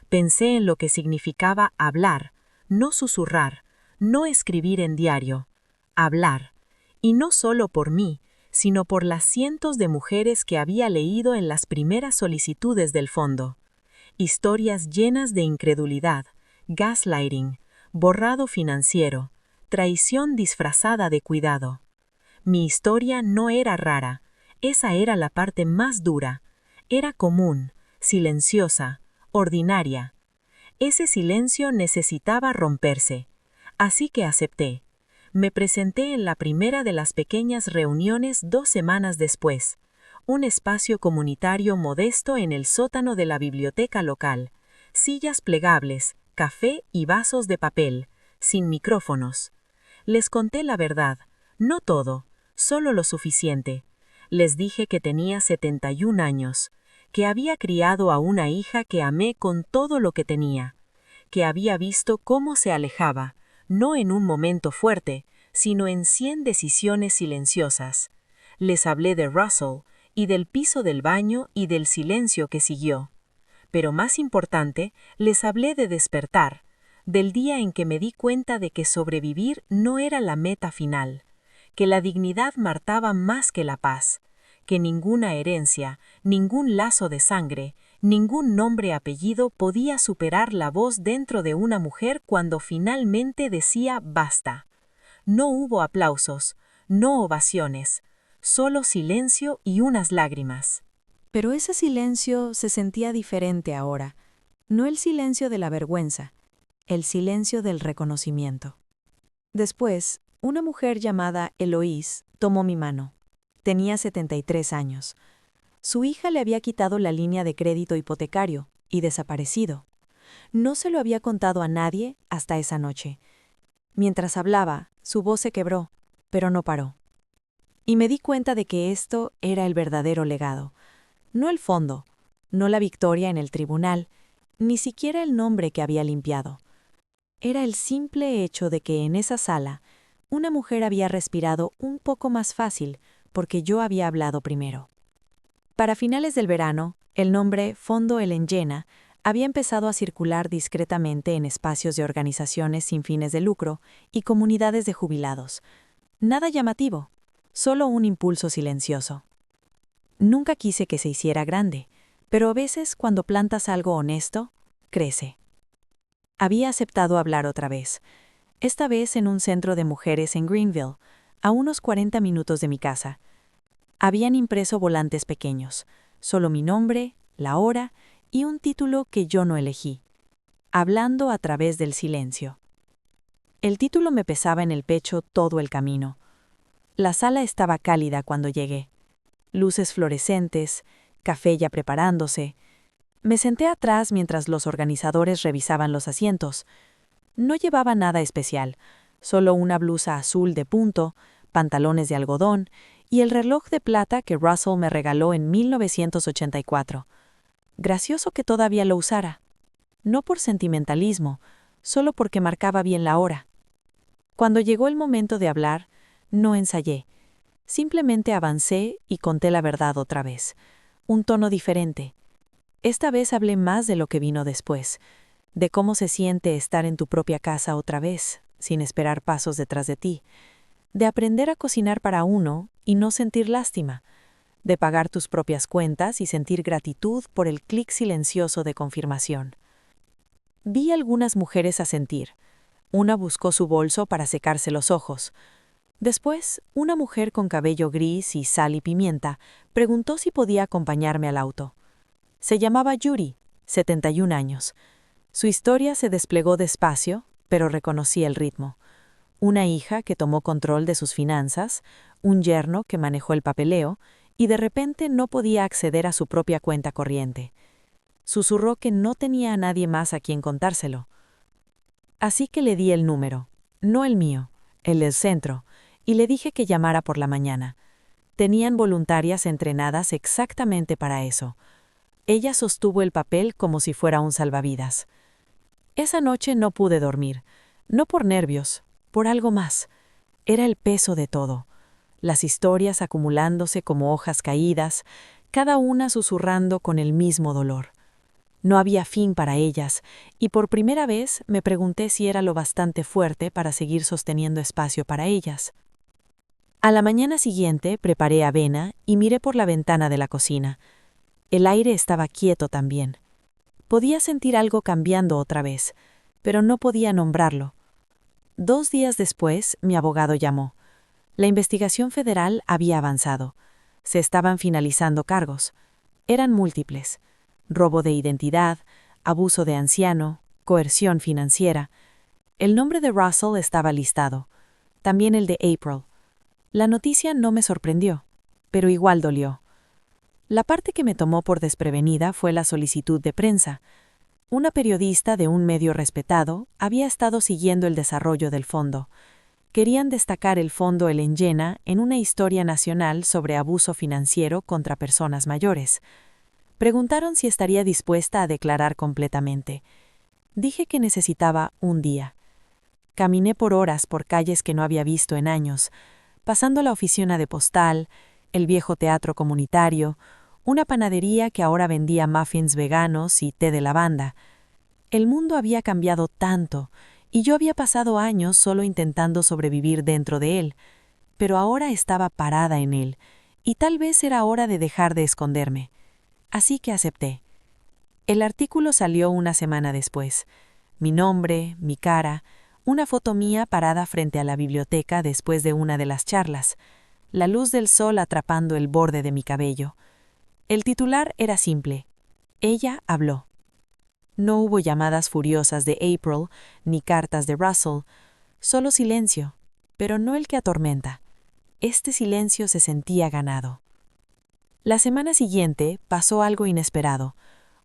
Pensé en lo que significaba hablar, no susurrar, no escribir en diario. Hablar. Y no solo por mí, sino por las cientos de mujeres que había leído en las primeras solicitudes del fondo. Historias llenas de incredulidad, gaslighting, borrado financiero, traición disfrazada de cuidado. Mi historia no era rara, esa era la parte más dura. Era común, silenciosa, ordinaria. Ese silencio necesitaba romperse. Así que acepté. Me presenté en la primera de las pequeñas reuniones 2 semanas después. Un espacio comunitario modesto en el sótano de la biblioteca local. Sillas plegables, café y vasos de papel, sin micrófonos. Les conté la verdad, no todo, solo lo suficiente. Les dije que tenía 71 años, que había criado a una hija que amé con todo lo que tenía, que había visto cómo se alejaba, no en un momento fuerte, sino en 100 decisiones silenciosas. Les hablé de Russell, y del piso del baño y del silencio que siguió. Pero más importante, les hablé de despertar, del día en que me di cuenta de que sobrevivir no era la meta final, que la dignidad martaba más que la paz, que ninguna herencia, ningún lazo de sangre, ningún nombre-apellido podía superar la voz dentro de una mujer cuando finalmente decía basta. No hubo aplausos, no ovaciones, solo silencio y unas lágrimas. Pero ese silencio se sentía diferente ahora, no el silencio de la vergüenza, el silencio del reconocimiento. Después, una mujer llamada Eloise tomó mi mano. Tenía 73 años. Su hija le había quitado la línea de crédito hipotecario y desaparecido. No se lo había contado a nadie hasta esa noche. Mientras hablaba, su voz se quebró, pero no paró. Y me di cuenta de que esto era el verdadero legado. No el fondo, no la victoria en el tribunal, ni siquiera el nombre que había limpiado. Era el simple hecho de que en esa sala una mujer había respirado un poco más fácil porque yo había hablado primero. Para finales del verano, el nombre Fondo Ellen Jenna había empezado a circular discretamente en espacios de organizaciones sin fines de lucro y comunidades de jubilados. Nada llamativo, solo un impulso silencioso. Nunca quise que se hiciera grande, pero a veces cuando plantas algo honesto, crece. Había aceptado hablar otra vez, esta vez en un centro de mujeres en Greenville, a unos 40 minutos de mi casa. Habían impreso volantes pequeños, solo mi nombre, la hora y un título que yo no elegí. Hablando a través del silencio. El título me pesaba en el pecho todo el camino. La sala estaba cálida cuando llegué. Luces fluorescentes, café ya preparándose. Me senté atrás mientras los organizadores revisaban los asientos. No llevaba nada especial, solo una blusa azul de punto, pantalones de algodón y el reloj de plata que Russell me regaló en 1984. Gracioso que todavía lo usara. No por sentimentalismo, solo porque marcaba bien la hora. Cuando llegó el momento de hablar, no ensayé. Simplemente avancé y conté la verdad otra vez. Un tono diferente. Esta vez hablé más de lo que vino después, de cómo se siente estar en tu propia casa otra vez, sin esperar pasos detrás de ti, de aprender a cocinar para uno y no sentir lástima, de pagar tus propias cuentas y sentir gratitud por el clic silencioso de confirmación. Vi algunas mujeres asentir. Una buscó su bolso para secarse los ojos. Después, una mujer con cabello gris y sal y pimienta preguntó si podía acompañarme al auto. Se llamaba Yuri, 71 años. Su historia se desplegó despacio, pero reconocí el ritmo. una hija que tomó control de sus finanzas, un yerno que manejó el papeleo, y de repente no podía acceder a su propia cuenta corriente. Susurró que no tenía a nadie más a quien contárselo. Así que le di el número, no el mío, el del centro, y le dije que llamara por la mañana. Tenían voluntarias entrenadas exactamente para eso. Ella sostuvo el papel como si fuera un salvavidas. Esa noche no pude dormir, no por nervios, por algo más. Era el peso de todo. Las historias acumulándose como hojas caídas, cada una susurrando con el mismo dolor. No había fin para ellas, y por primera vez me pregunté si era lo bastante fuerte para seguir sosteniendo espacio para ellas. A la mañana siguiente preparé avena y miré por la ventana de la cocina. El aire estaba quieto también. Podía sentir algo cambiando otra vez, pero no podía nombrarlo. 2 días después, mi abogado llamó. La investigación federal había avanzado. Se estaban finalizando cargos. Eran múltiples: robo de identidad, abuso de anciano, coerción financiera. El nombre de Russell estaba listado. También el de April. La noticia no me sorprendió, pero igual dolió. La parte que me tomó por desprevenida fue la solicitud de prensa. Una periodista de un medio respetado había estado siguiendo el desarrollo del fondo. Querían destacar el fondo Ellen Jenna en una historia nacional sobre abuso financiero contra personas mayores. Preguntaron si estaría dispuesta a declarar completamente. Dije que necesitaba un día. Caminé por horas por calles que no había visto en años, pasando la oficina de postal, el viejo teatro comunitario, una panadería que ahora vendía muffins veganos y té de lavanda. El mundo había cambiado tanto, y yo había pasado años solo intentando sobrevivir dentro de él, pero ahora estaba parada en él, y tal vez era hora de dejar de esconderme. Así que acepté. El artículo salió una semana después. Mi nombre, mi cara, una foto mía parada frente a la biblioteca después de una de las charlas, la luz del sol atrapando el borde de mi cabello. El titular era simple: ella habló. No hubo llamadas furiosas de April, ni cartas de Russell, solo silencio, pero no el que atormenta. Este silencio se sentía ganado. La semana siguiente pasó algo inesperado.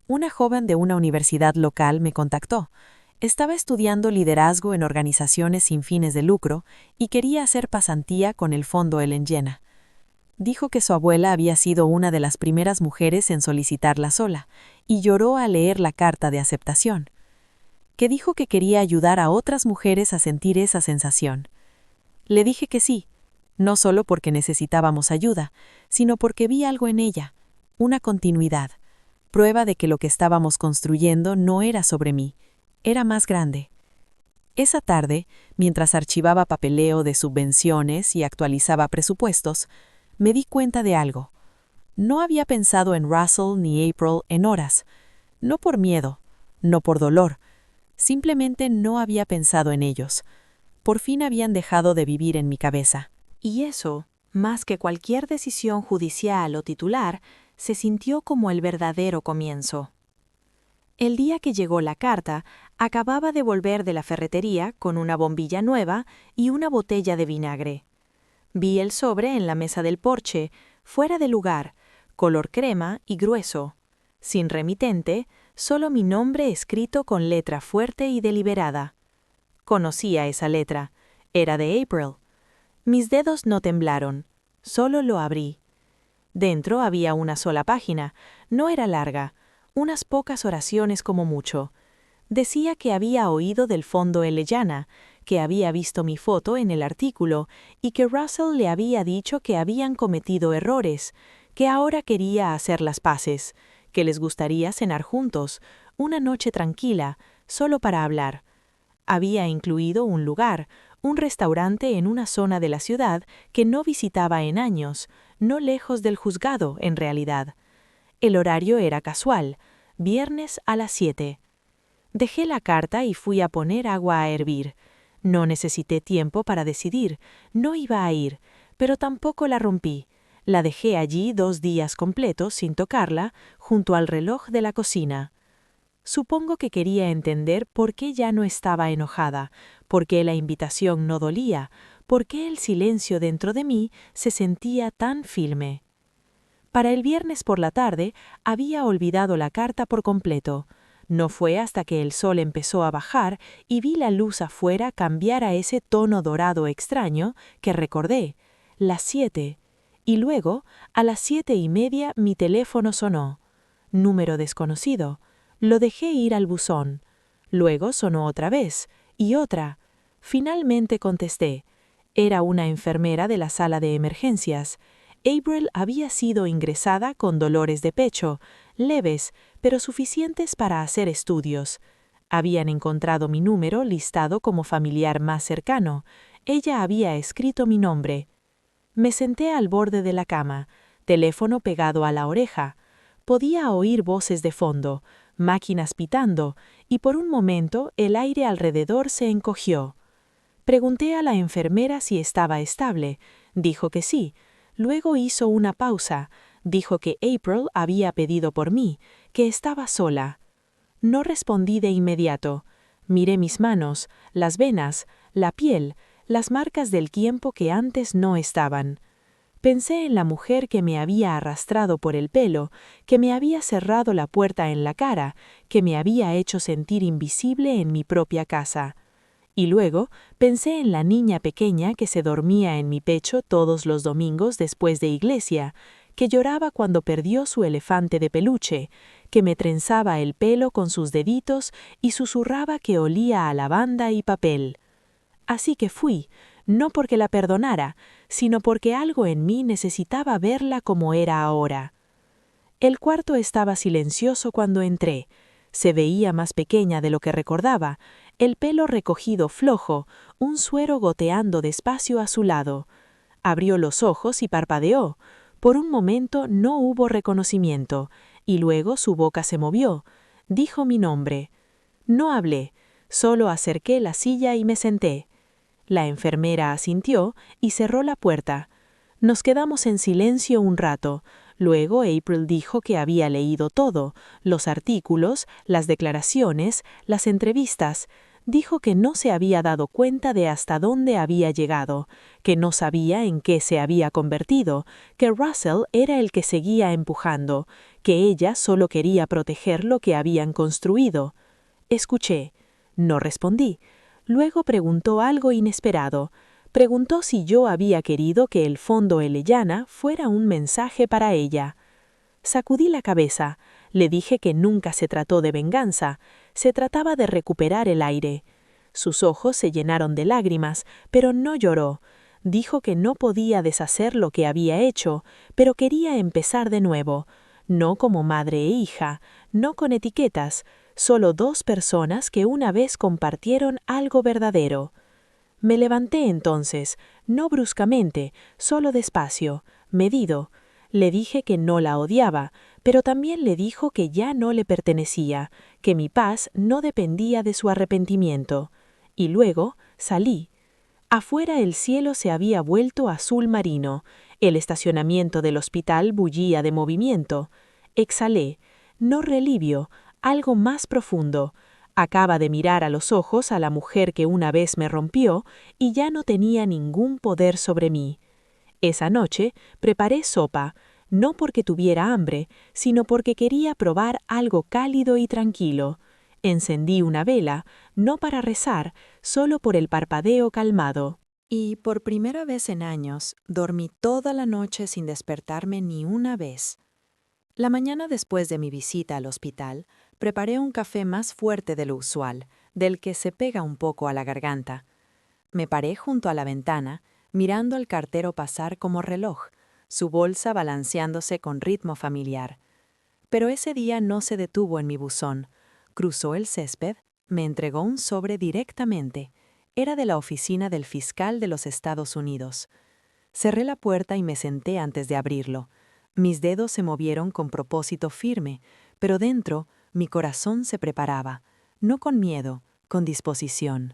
Una joven de una universidad local me contactó. Estaba estudiando liderazgo en organizaciones sin fines de lucro y quería hacer pasantía con el fondo Ellen Jenna. Dijo que su abuela había sido una de las primeras mujeres en solicitarla sola, y lloró al leer la carta de aceptación. Que dijo que quería ayudar a otras mujeres a sentir esa sensación. Le dije que sí, no solo porque necesitábamos ayuda, sino porque vi algo en ella, una continuidad, prueba de que lo que estábamos construyendo no era sobre mí, era más grande. Esa tarde, mientras archivaba papeleo de subvenciones y actualizaba presupuestos, me di cuenta de algo. No había pensado en Russell ni April en horas. No por miedo, no por dolor. Simplemente no había pensado en ellos. Por fin habían dejado de vivir en mi cabeza. Y eso, más que cualquier decisión judicial o titular, se sintió como el verdadero comienzo. El día que llegó la carta, acababa de volver de la ferretería con una bombilla nueva y una botella de vinagre. Vi el sobre en la mesa del porche, fuera de lugar, color crema y grueso. Sin remitente, solo mi nombre escrito con letra fuerte y deliberada. Conocía esa letra. Era de April. Mis dedos no temblaron. Solo lo abrí. Dentro había una sola página. No era larga. Unas pocas oraciones como mucho. Decía que había oído del fondo Ellen Jenna, que había visto mi foto en el artículo y que Russell le había dicho que habían cometido errores, que ahora quería hacer las paces, que les gustaría cenar juntos, una noche tranquila, solo para hablar. Había incluido un lugar, un restaurante en una zona de la ciudad que no visitaba en años, no lejos del juzgado, en realidad. El horario era casual, viernes a las 7. Dejé la carta y fui a poner agua a hervir. No necesité tiempo para decidir, no iba a ir, pero tampoco la rompí. La dejé allí 2 días completos sin tocarla, junto al reloj de la cocina. Supongo que quería entender por qué ya no estaba enojada, ¿Por qué la invitación no dolía? ¿Por qué el silencio dentro de mí se sentía tan firme? Para el viernes por la tarde había olvidado la carta por completo. No fue hasta que el sol empezó a bajar y vi la luz afuera cambiar a ese tono dorado extraño que recordé, las 7. Y luego, a las 7:30, mi teléfono sonó. Número desconocido. Lo dejé ir al buzón. Luego sonó otra vez, y otra. Finalmente contesté. Era una enfermera de la sala de emergencias. April había sido ingresada con dolores de pecho, leves, pero suficientes para hacer estudios. Habían encontrado mi número listado como familiar más cercano. Ella había escrito mi nombre. Me senté al borde de la cama, teléfono pegado a la oreja. Podía oír voces de fondo, máquinas pitando, y por un momento el aire alrededor se encogió. Pregunté a la enfermera si estaba estable. Dijo que sí. Luego hizo una pausa. Dijo que April había pedido por mí, que estaba sola. No respondí de inmediato. Miré mis manos, las venas, la piel, las marcas del tiempo que antes no estaban. Pensé en la mujer que me había arrastrado por el pelo, que me había cerrado la puerta en la cara, que me había hecho sentir invisible en mi propia casa. Y luego pensé en la niña pequeña que se dormía en mi pecho todos los domingos después de iglesia, que lloraba cuando perdió su elefante de peluche, que me trenzaba el pelo con sus deditos y susurraba que olía a lavanda y papel. Así que fui, no porque la perdonara, sino porque algo en mí necesitaba verla como era ahora. El cuarto estaba silencioso cuando entré. Se veía más pequeña de lo que recordaba, el pelo recogido flojo, un suero goteando despacio a su lado. Abrió los ojos y parpadeó. Por un momento no hubo reconocimiento, y luego su boca se movió. Dijo mi nombre. No hablé, solo acerqué la silla y me senté. La enfermera asintió y cerró la puerta. Nos quedamos en silencio un rato. Luego April dijo que había leído todo, los artículos, las declaraciones, las entrevistas. Dijo que no se había dado cuenta de hasta dónde había llegado, que no sabía en qué se había convertido, que Russell era el que seguía empujando, que ella solo quería proteger lo que habían construido. Escuché. No respondí. Luego preguntó algo inesperado. Preguntó si yo había querido que el fondo Elellana fuera un mensaje para ella. Sacudí la cabeza. Le dije que nunca se trató de venganza. Se trataba de recuperar el aire. Sus ojos se llenaron de lágrimas, pero no lloró. Dijo que no podía deshacer lo que había hecho, pero quería empezar de nuevo. No como madre e hija, no con etiquetas, solo dos personas que una vez compartieron algo verdadero. Me levanté entonces, no bruscamente, solo despacio, medido. Le dije que no la odiaba, pero también le dijo que ya no le pertenecía, que mi paz no dependía de su arrepentimiento. Y luego salí. Afuera el cielo se había vuelto azul marino, el estacionamiento del hospital bullía de movimiento. Exhalé, no relivio, algo más profundo. Acaba de mirar a los ojos a la mujer que una vez me rompió y ya no tenía ningún poder sobre mí. Esa noche preparé sopa, no porque tuviera hambre, sino porque quería probar algo cálido y tranquilo. Encendí una vela, no para rezar, solo por el parpadeo calmado. Y por primera vez en años, dormí toda la noche sin despertarme ni una vez. La mañana después de mi visita al hospital, preparé un café más fuerte de lo usual, del que se pega un poco a la garganta. Me paré junto a la ventana, mirando al cartero pasar como reloj, su bolsa balanceándose con ritmo familiar. Pero ese día no se detuvo en mi buzón. Cruzó el césped, me entregó un sobre directamente. Era de la oficina del fiscal de los Estados Unidos. Cerré la puerta y me senté antes de abrirlo. Mis dedos se movieron con propósito firme, pero dentro mi corazón se preparaba, no con miedo, con disposición.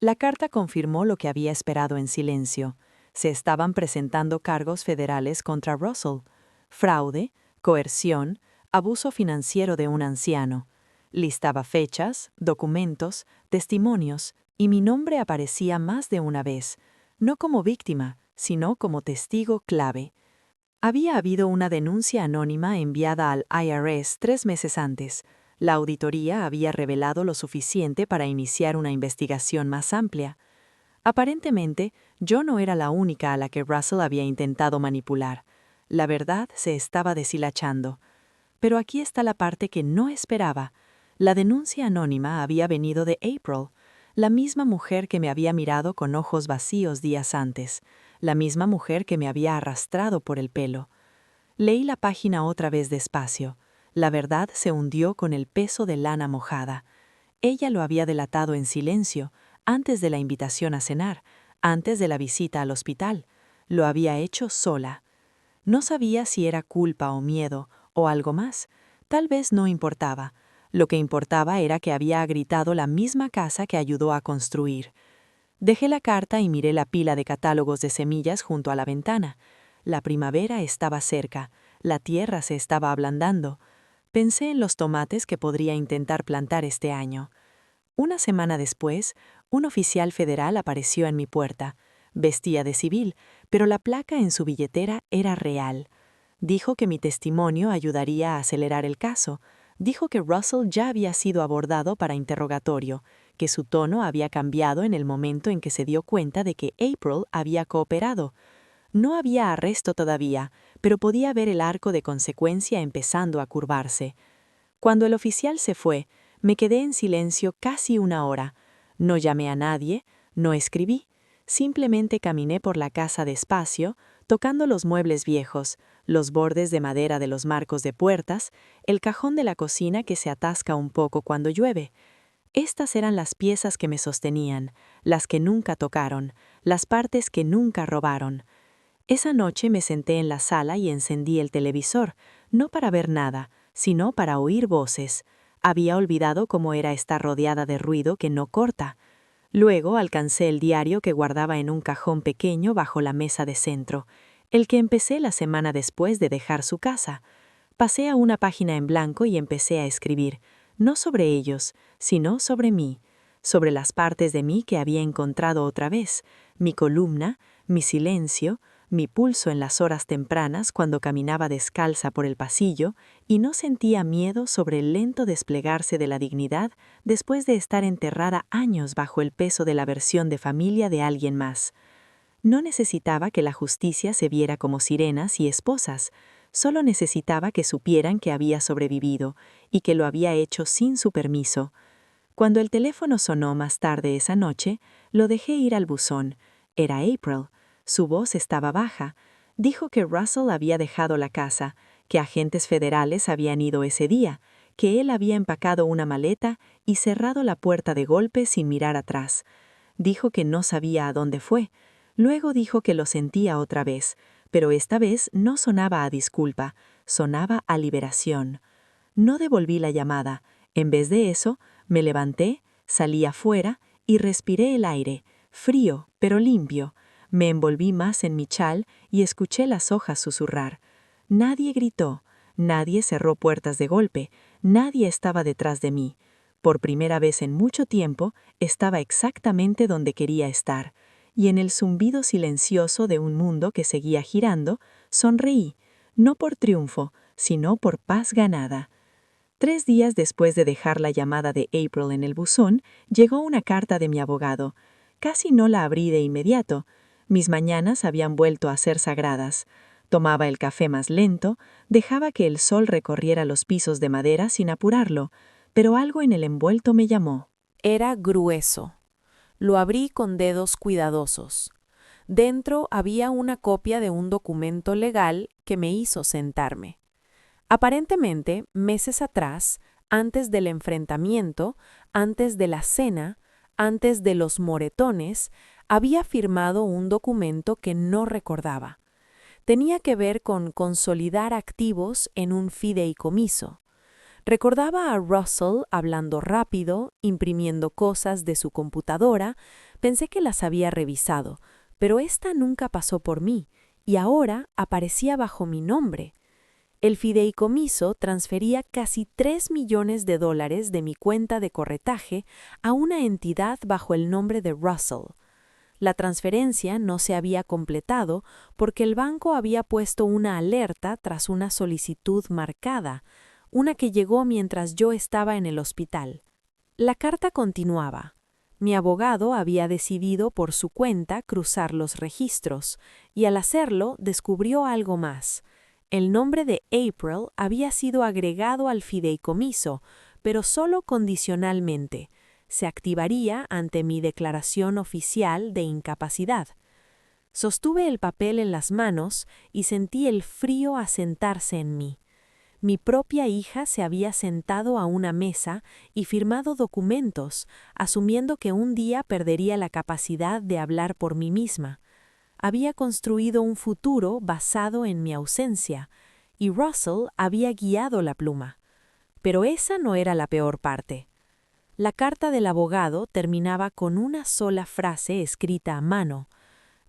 La carta confirmó lo que había esperado en silencio. Se estaban presentando cargos federales contra Russell. Fraude, coerción, abuso financiero de un anciano. Listaba fechas, documentos, testimonios, y mi nombre aparecía más de una vez, no como víctima, sino como testigo clave. Había habido una denuncia anónima enviada al IRS 3 meses antes. La auditoría había revelado lo suficiente para iniciar una investigación más amplia. Aparentemente, yo no era la única a la que Russell había intentado manipular. La verdad se estaba deshilachando. Pero aquí está la parte que no esperaba. La denuncia anónima había venido de April, la misma mujer que me había mirado con ojos vacíos días antes, la misma mujer que me había arrastrado por el pelo. Leí la página otra vez despacio. La verdad se hundió con el peso de lana mojada. Ella lo había delatado en silencio, antes de la invitación a cenar, antes de la visita al hospital. Lo había hecho sola. No sabía si era culpa o miedo, o algo más. Tal vez no importaba. Lo que importaba era que había gritado la misma casa que ayudó a construir. Dejé la carta y miré la pila de catálogos de semillas junto a la ventana. La primavera estaba cerca, la tierra se estaba ablandando. Pensé en los tomates que podría intentar plantar este año. Una semana después, un oficial federal apareció en mi puerta. Vestía de civil, pero la placa en su billetera era real. Dijo que mi testimonio ayudaría a acelerar el caso. Dijo que Russell ya había sido abordado para interrogatorio, que su tono había cambiado en el momento en que se dio cuenta de que April había cooperado. No había arresto todavía, pero podía ver el arco de consecuencia empezando a curvarse. Cuando el oficial se fue, me quedé en silencio casi una hora. No llamé a nadie, no escribí. Simplemente caminé por la casa despacio, tocando los muebles viejos, los bordes de madera de los marcos de puertas, el cajón de la cocina que se atasca un poco cuando llueve. Estas eran las piezas que me sostenían, las que nunca tocaron, las partes que nunca robaron. Esa noche me senté en la sala y encendí el televisor, no para ver nada, sino para oír voces. Había olvidado cómo era estar rodeada de ruido que no corta. Luego alcancé el diario que guardaba en un cajón pequeño bajo la mesa de centro, el que empecé la semana después de dejar su casa. Pasé a una página en blanco y empecé a escribir, no sobre ellos, sino sobre mí, sobre las partes de mí que había encontrado otra vez, mi columna, mi silencio, mi pulso en las horas tempranas cuando caminaba descalza por el pasillo y no sentía miedo sobre el lento desplegarse de la dignidad después de estar enterrada años bajo el peso de la versión de familia de alguien más. No necesitaba que la justicia se viera como sirenas y esposas, solo necesitaba que supieran que había sobrevivido y que lo había hecho sin su permiso. Cuando el teléfono sonó más tarde esa noche, lo dejé ir al buzón. Era April. Su voz estaba baja. Dijo que Russell había dejado la casa, que agentes federales habían ido ese día, que él había empacado una maleta y cerrado la puerta de golpe sin mirar atrás. Dijo que no sabía a dónde fue. Luego dijo que lo sentía otra vez, pero esta vez no sonaba a disculpa, sonaba a liberación. No devolví la llamada. En vez de eso, me levanté, salí afuera y respiré el aire, frío pero limpio. Me envolví más en mi chal y escuché las hojas susurrar. Nadie gritó, nadie cerró puertas de golpe, nadie estaba detrás de mí. Por primera vez en mucho tiempo, estaba exactamente donde quería estar, y en el zumbido silencioso de un mundo que seguía girando, sonreí, no por triunfo, sino por paz ganada. 3 días después de dejar la llamada de April en el buzón, llegó una carta de mi abogado. Casi no la abrí de inmediato. Mis mañanas habían vuelto a ser sagradas. Tomaba el café más lento, dejaba que el sol recorriera los pisos de madera sin apurarlo, pero algo en el envuelto me llamó. Era grueso. Lo abrí con dedos cuidadosos. Dentro había una copia de un documento legal que me hizo sentarme. Aparentemente, meses atrás, antes del enfrentamiento, antes de la cena, antes de los moretones, había firmado un documento que no recordaba. Tenía que ver con consolidar activos en un fideicomiso. Recordaba a Russell hablando rápido, imprimiendo cosas de su computadora. Pensé que las había revisado, pero esta nunca pasó por mí, y ahora aparecía bajo mi nombre. El fideicomiso transfería casi $3 millones de mi cuenta de corretaje a una entidad bajo el nombre de Russell. La transferencia no se había completado porque el banco había puesto una alerta tras una solicitud marcada, una que llegó mientras yo estaba en el hospital. La carta continuaba. Mi abogado había decidido por su cuenta cruzar los registros, y al hacerlo descubrió algo más. El nombre de April había sido agregado al fideicomiso, pero solo condicionalmente. Se activaría ante mi declaración oficial de incapacidad. Sostuve el papel en las manos y sentí el frío asentarse en mí. Mi propia hija se había sentado a una mesa y firmado documentos, asumiendo que un día perdería la capacidad de hablar por mí misma. Había construido un futuro basado en mi ausencia, y Russell había guiado la pluma. Pero esa no era la peor parte. La carta del abogado terminaba con una sola frase escrita a mano.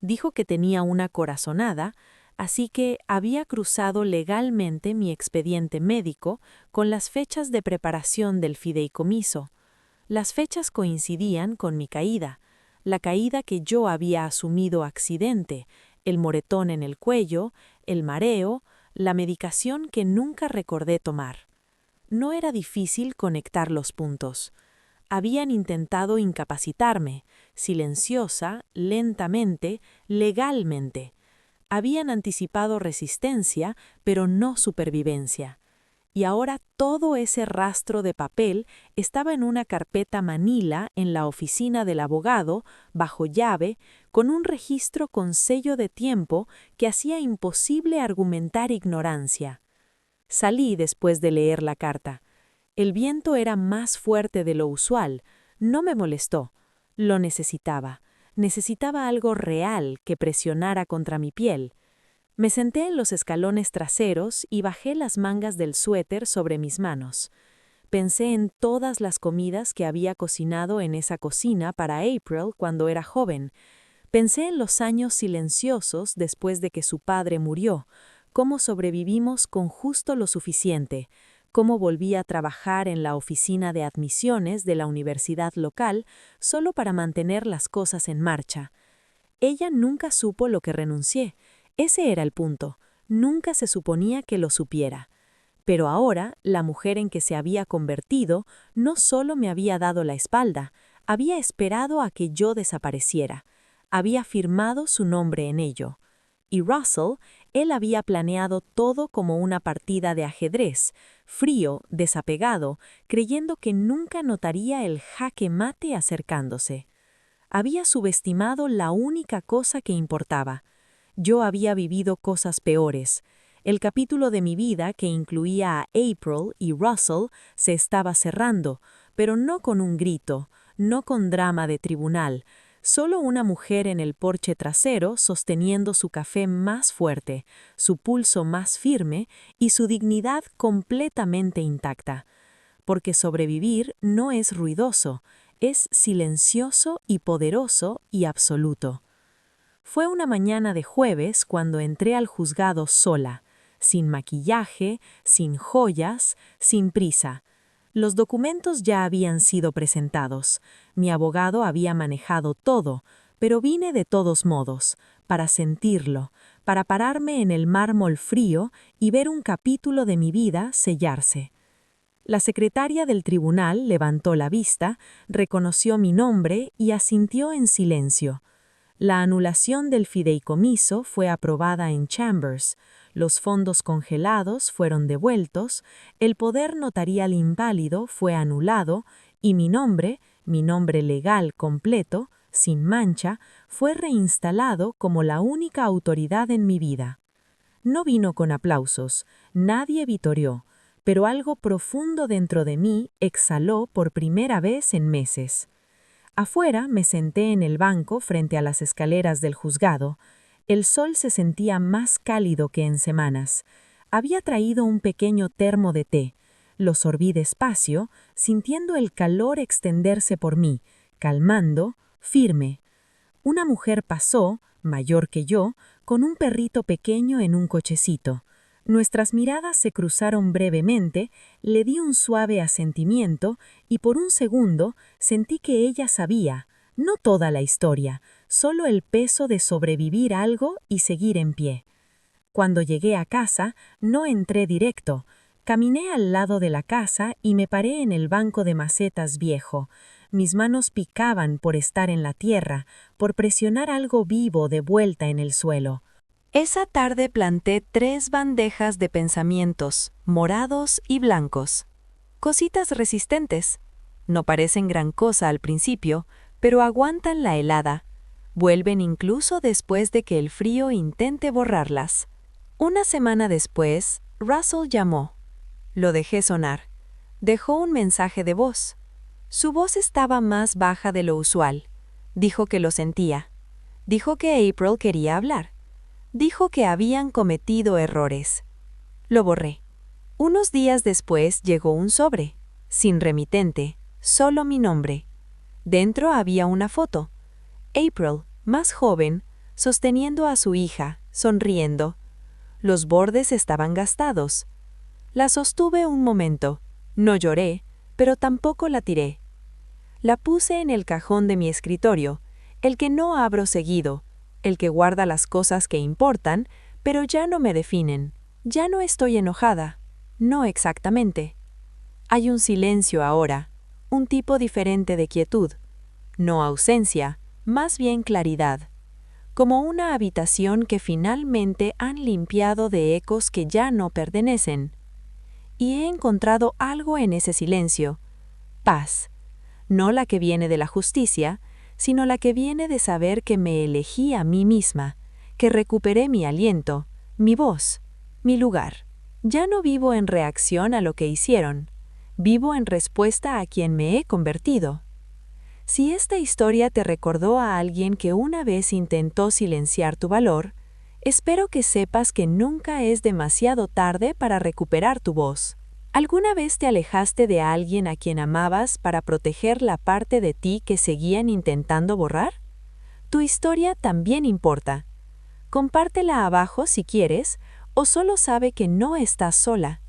Dijo que tenía una corazonada, así que había cruzado legalmente mi expediente médico con las fechas de preparación del fideicomiso. Las fechas coincidían con mi caída, la caída que yo había asumido accidente, el moretón en el cuello, el mareo, la medicación que nunca recordé tomar. No era difícil conectar los puntos. Habían intentado incapacitarme, silenciosa, lentamente, legalmente. Habían anticipado resistencia, pero no supervivencia. Y ahora todo ese rastro de papel estaba en una carpeta manila en la oficina del abogado, bajo llave, con un registro con sello de tiempo que hacía imposible argumentar ignorancia. Salí después de leer la carta. El viento era más fuerte de lo usual. No me molestó. Lo necesitaba. Necesitaba algo real que presionara contra mi piel. Me senté en los escalones traseros y bajé las mangas del suéter sobre mis manos. Pensé en todas las comidas que había cocinado en esa cocina para April cuando era joven. Pensé en los años silenciosos después de que su padre murió, cómo sobrevivimos con justo lo suficiente, cómo volví a trabajar en la oficina de admisiones de la universidad local solo para mantener las cosas en marcha. Ella nunca supo lo que renuncié. Ese era el punto. Nunca se suponía que lo supiera. Pero ahora, la mujer en que se había convertido no solo me había dado la espalda, había esperado a que yo desapareciera. Había firmado su nombre en ello. Y Russell, él había planeado todo como una partida de ajedrez, frío, desapegado, creyendo que nunca notaría el jaque mate acercándose. Había subestimado la única cosa que importaba. Yo había vivido cosas peores. El capítulo de mi vida que incluía a April y Russell se estaba cerrando, pero no con un grito, no con drama de tribunal, solo una mujer en el porche trasero sosteniendo su café más fuerte, su pulso más firme y su dignidad completamente intacta. Porque sobrevivir no es ruidoso, es silencioso y poderoso y absoluto. Fue una mañana de jueves cuando entré al juzgado sola, sin maquillaje, sin joyas, sin prisa. Los documentos ya habían sido presentados. Mi abogado había manejado todo, pero vine de todos modos, para sentirlo, para pararme en el mármol frío y ver un capítulo de mi vida sellarse. La secretaria del tribunal levantó la vista, reconoció mi nombre y asintió en silencio. La anulación del fideicomiso fue aprobada en Chambers, los fondos congelados fueron devueltos, el poder notarial inválido fue anulado y mi nombre legal completo, sin mancha, fue reinstalado como la única autoridad en mi vida. No vino con aplausos, nadie vitoreó, pero algo profundo dentro de mí exhaló por primera vez en meses. Afuera me senté en el banco frente a las escaleras del juzgado. El sol se sentía más cálido que en semanas. Había traído un pequeño termo de té. Lo sorbí despacio, sintiendo el calor extenderse por mí, calmando, firme. Una mujer pasó, mayor que yo, con un perrito pequeño en un cochecito. Nuestras miradas se cruzaron brevemente, le di un suave asentimiento y por un segundo sentí que ella sabía, no toda la historia, solo el peso de sobrevivir algo y seguir en pie. Cuando llegué a casa, no entré directo. Caminé al lado de la casa y me paré en el banco de macetas viejo. Mis manos picaban por estar en la tierra, por presionar algo vivo de vuelta en el suelo. Esa tarde planté 3 bandejas de pensamientos, morados y blancos. Cositas resistentes. No parecen gran cosa al principio, pero aguantan la helada. Vuelven incluso después de que el frío intente borrarlas. Una semana después, Russell llamó. Lo dejé sonar. Dejó un mensaje de voz. Su voz estaba más baja de lo usual. Dijo que lo sentía. Dijo que April quería hablar. Dijo que habían cometido errores. Lo borré. Unos días después llegó un sobre, sin remitente, solo mi nombre. Dentro había una foto. April, más joven, sosteniendo a su hija, sonriendo. Los bordes estaban gastados. La sostuve un momento. No lloré, pero tampoco la tiré. La puse en el cajón de mi escritorio, el que no abro seguido, el que guarda las cosas que importan, pero ya no me definen. Ya no estoy enojada. No exactamente. Hay un silencio ahora, un tipo diferente de quietud. No ausencia, más bien claridad. Como una habitación que finalmente han limpiado de ecos que ya no pertenecen. Y he encontrado algo en ese silencio. Paz. No la que viene de la justicia, sino la que viene de saber que me elegí a mí misma, que recuperé mi aliento, mi voz, mi lugar. Ya no vivo en reacción a lo que hicieron, vivo en respuesta a quien me he convertido. Si esta historia te recordó a alguien que una vez intentó silenciar tu valor, espero que sepas que nunca es demasiado tarde para recuperar tu voz. ¿Alguna vez te alejaste de alguien a quien amabas para proteger la parte de ti que seguían intentando borrar? Tu historia también importa. Compártela abajo si quieres, o solo sabe que no estás sola.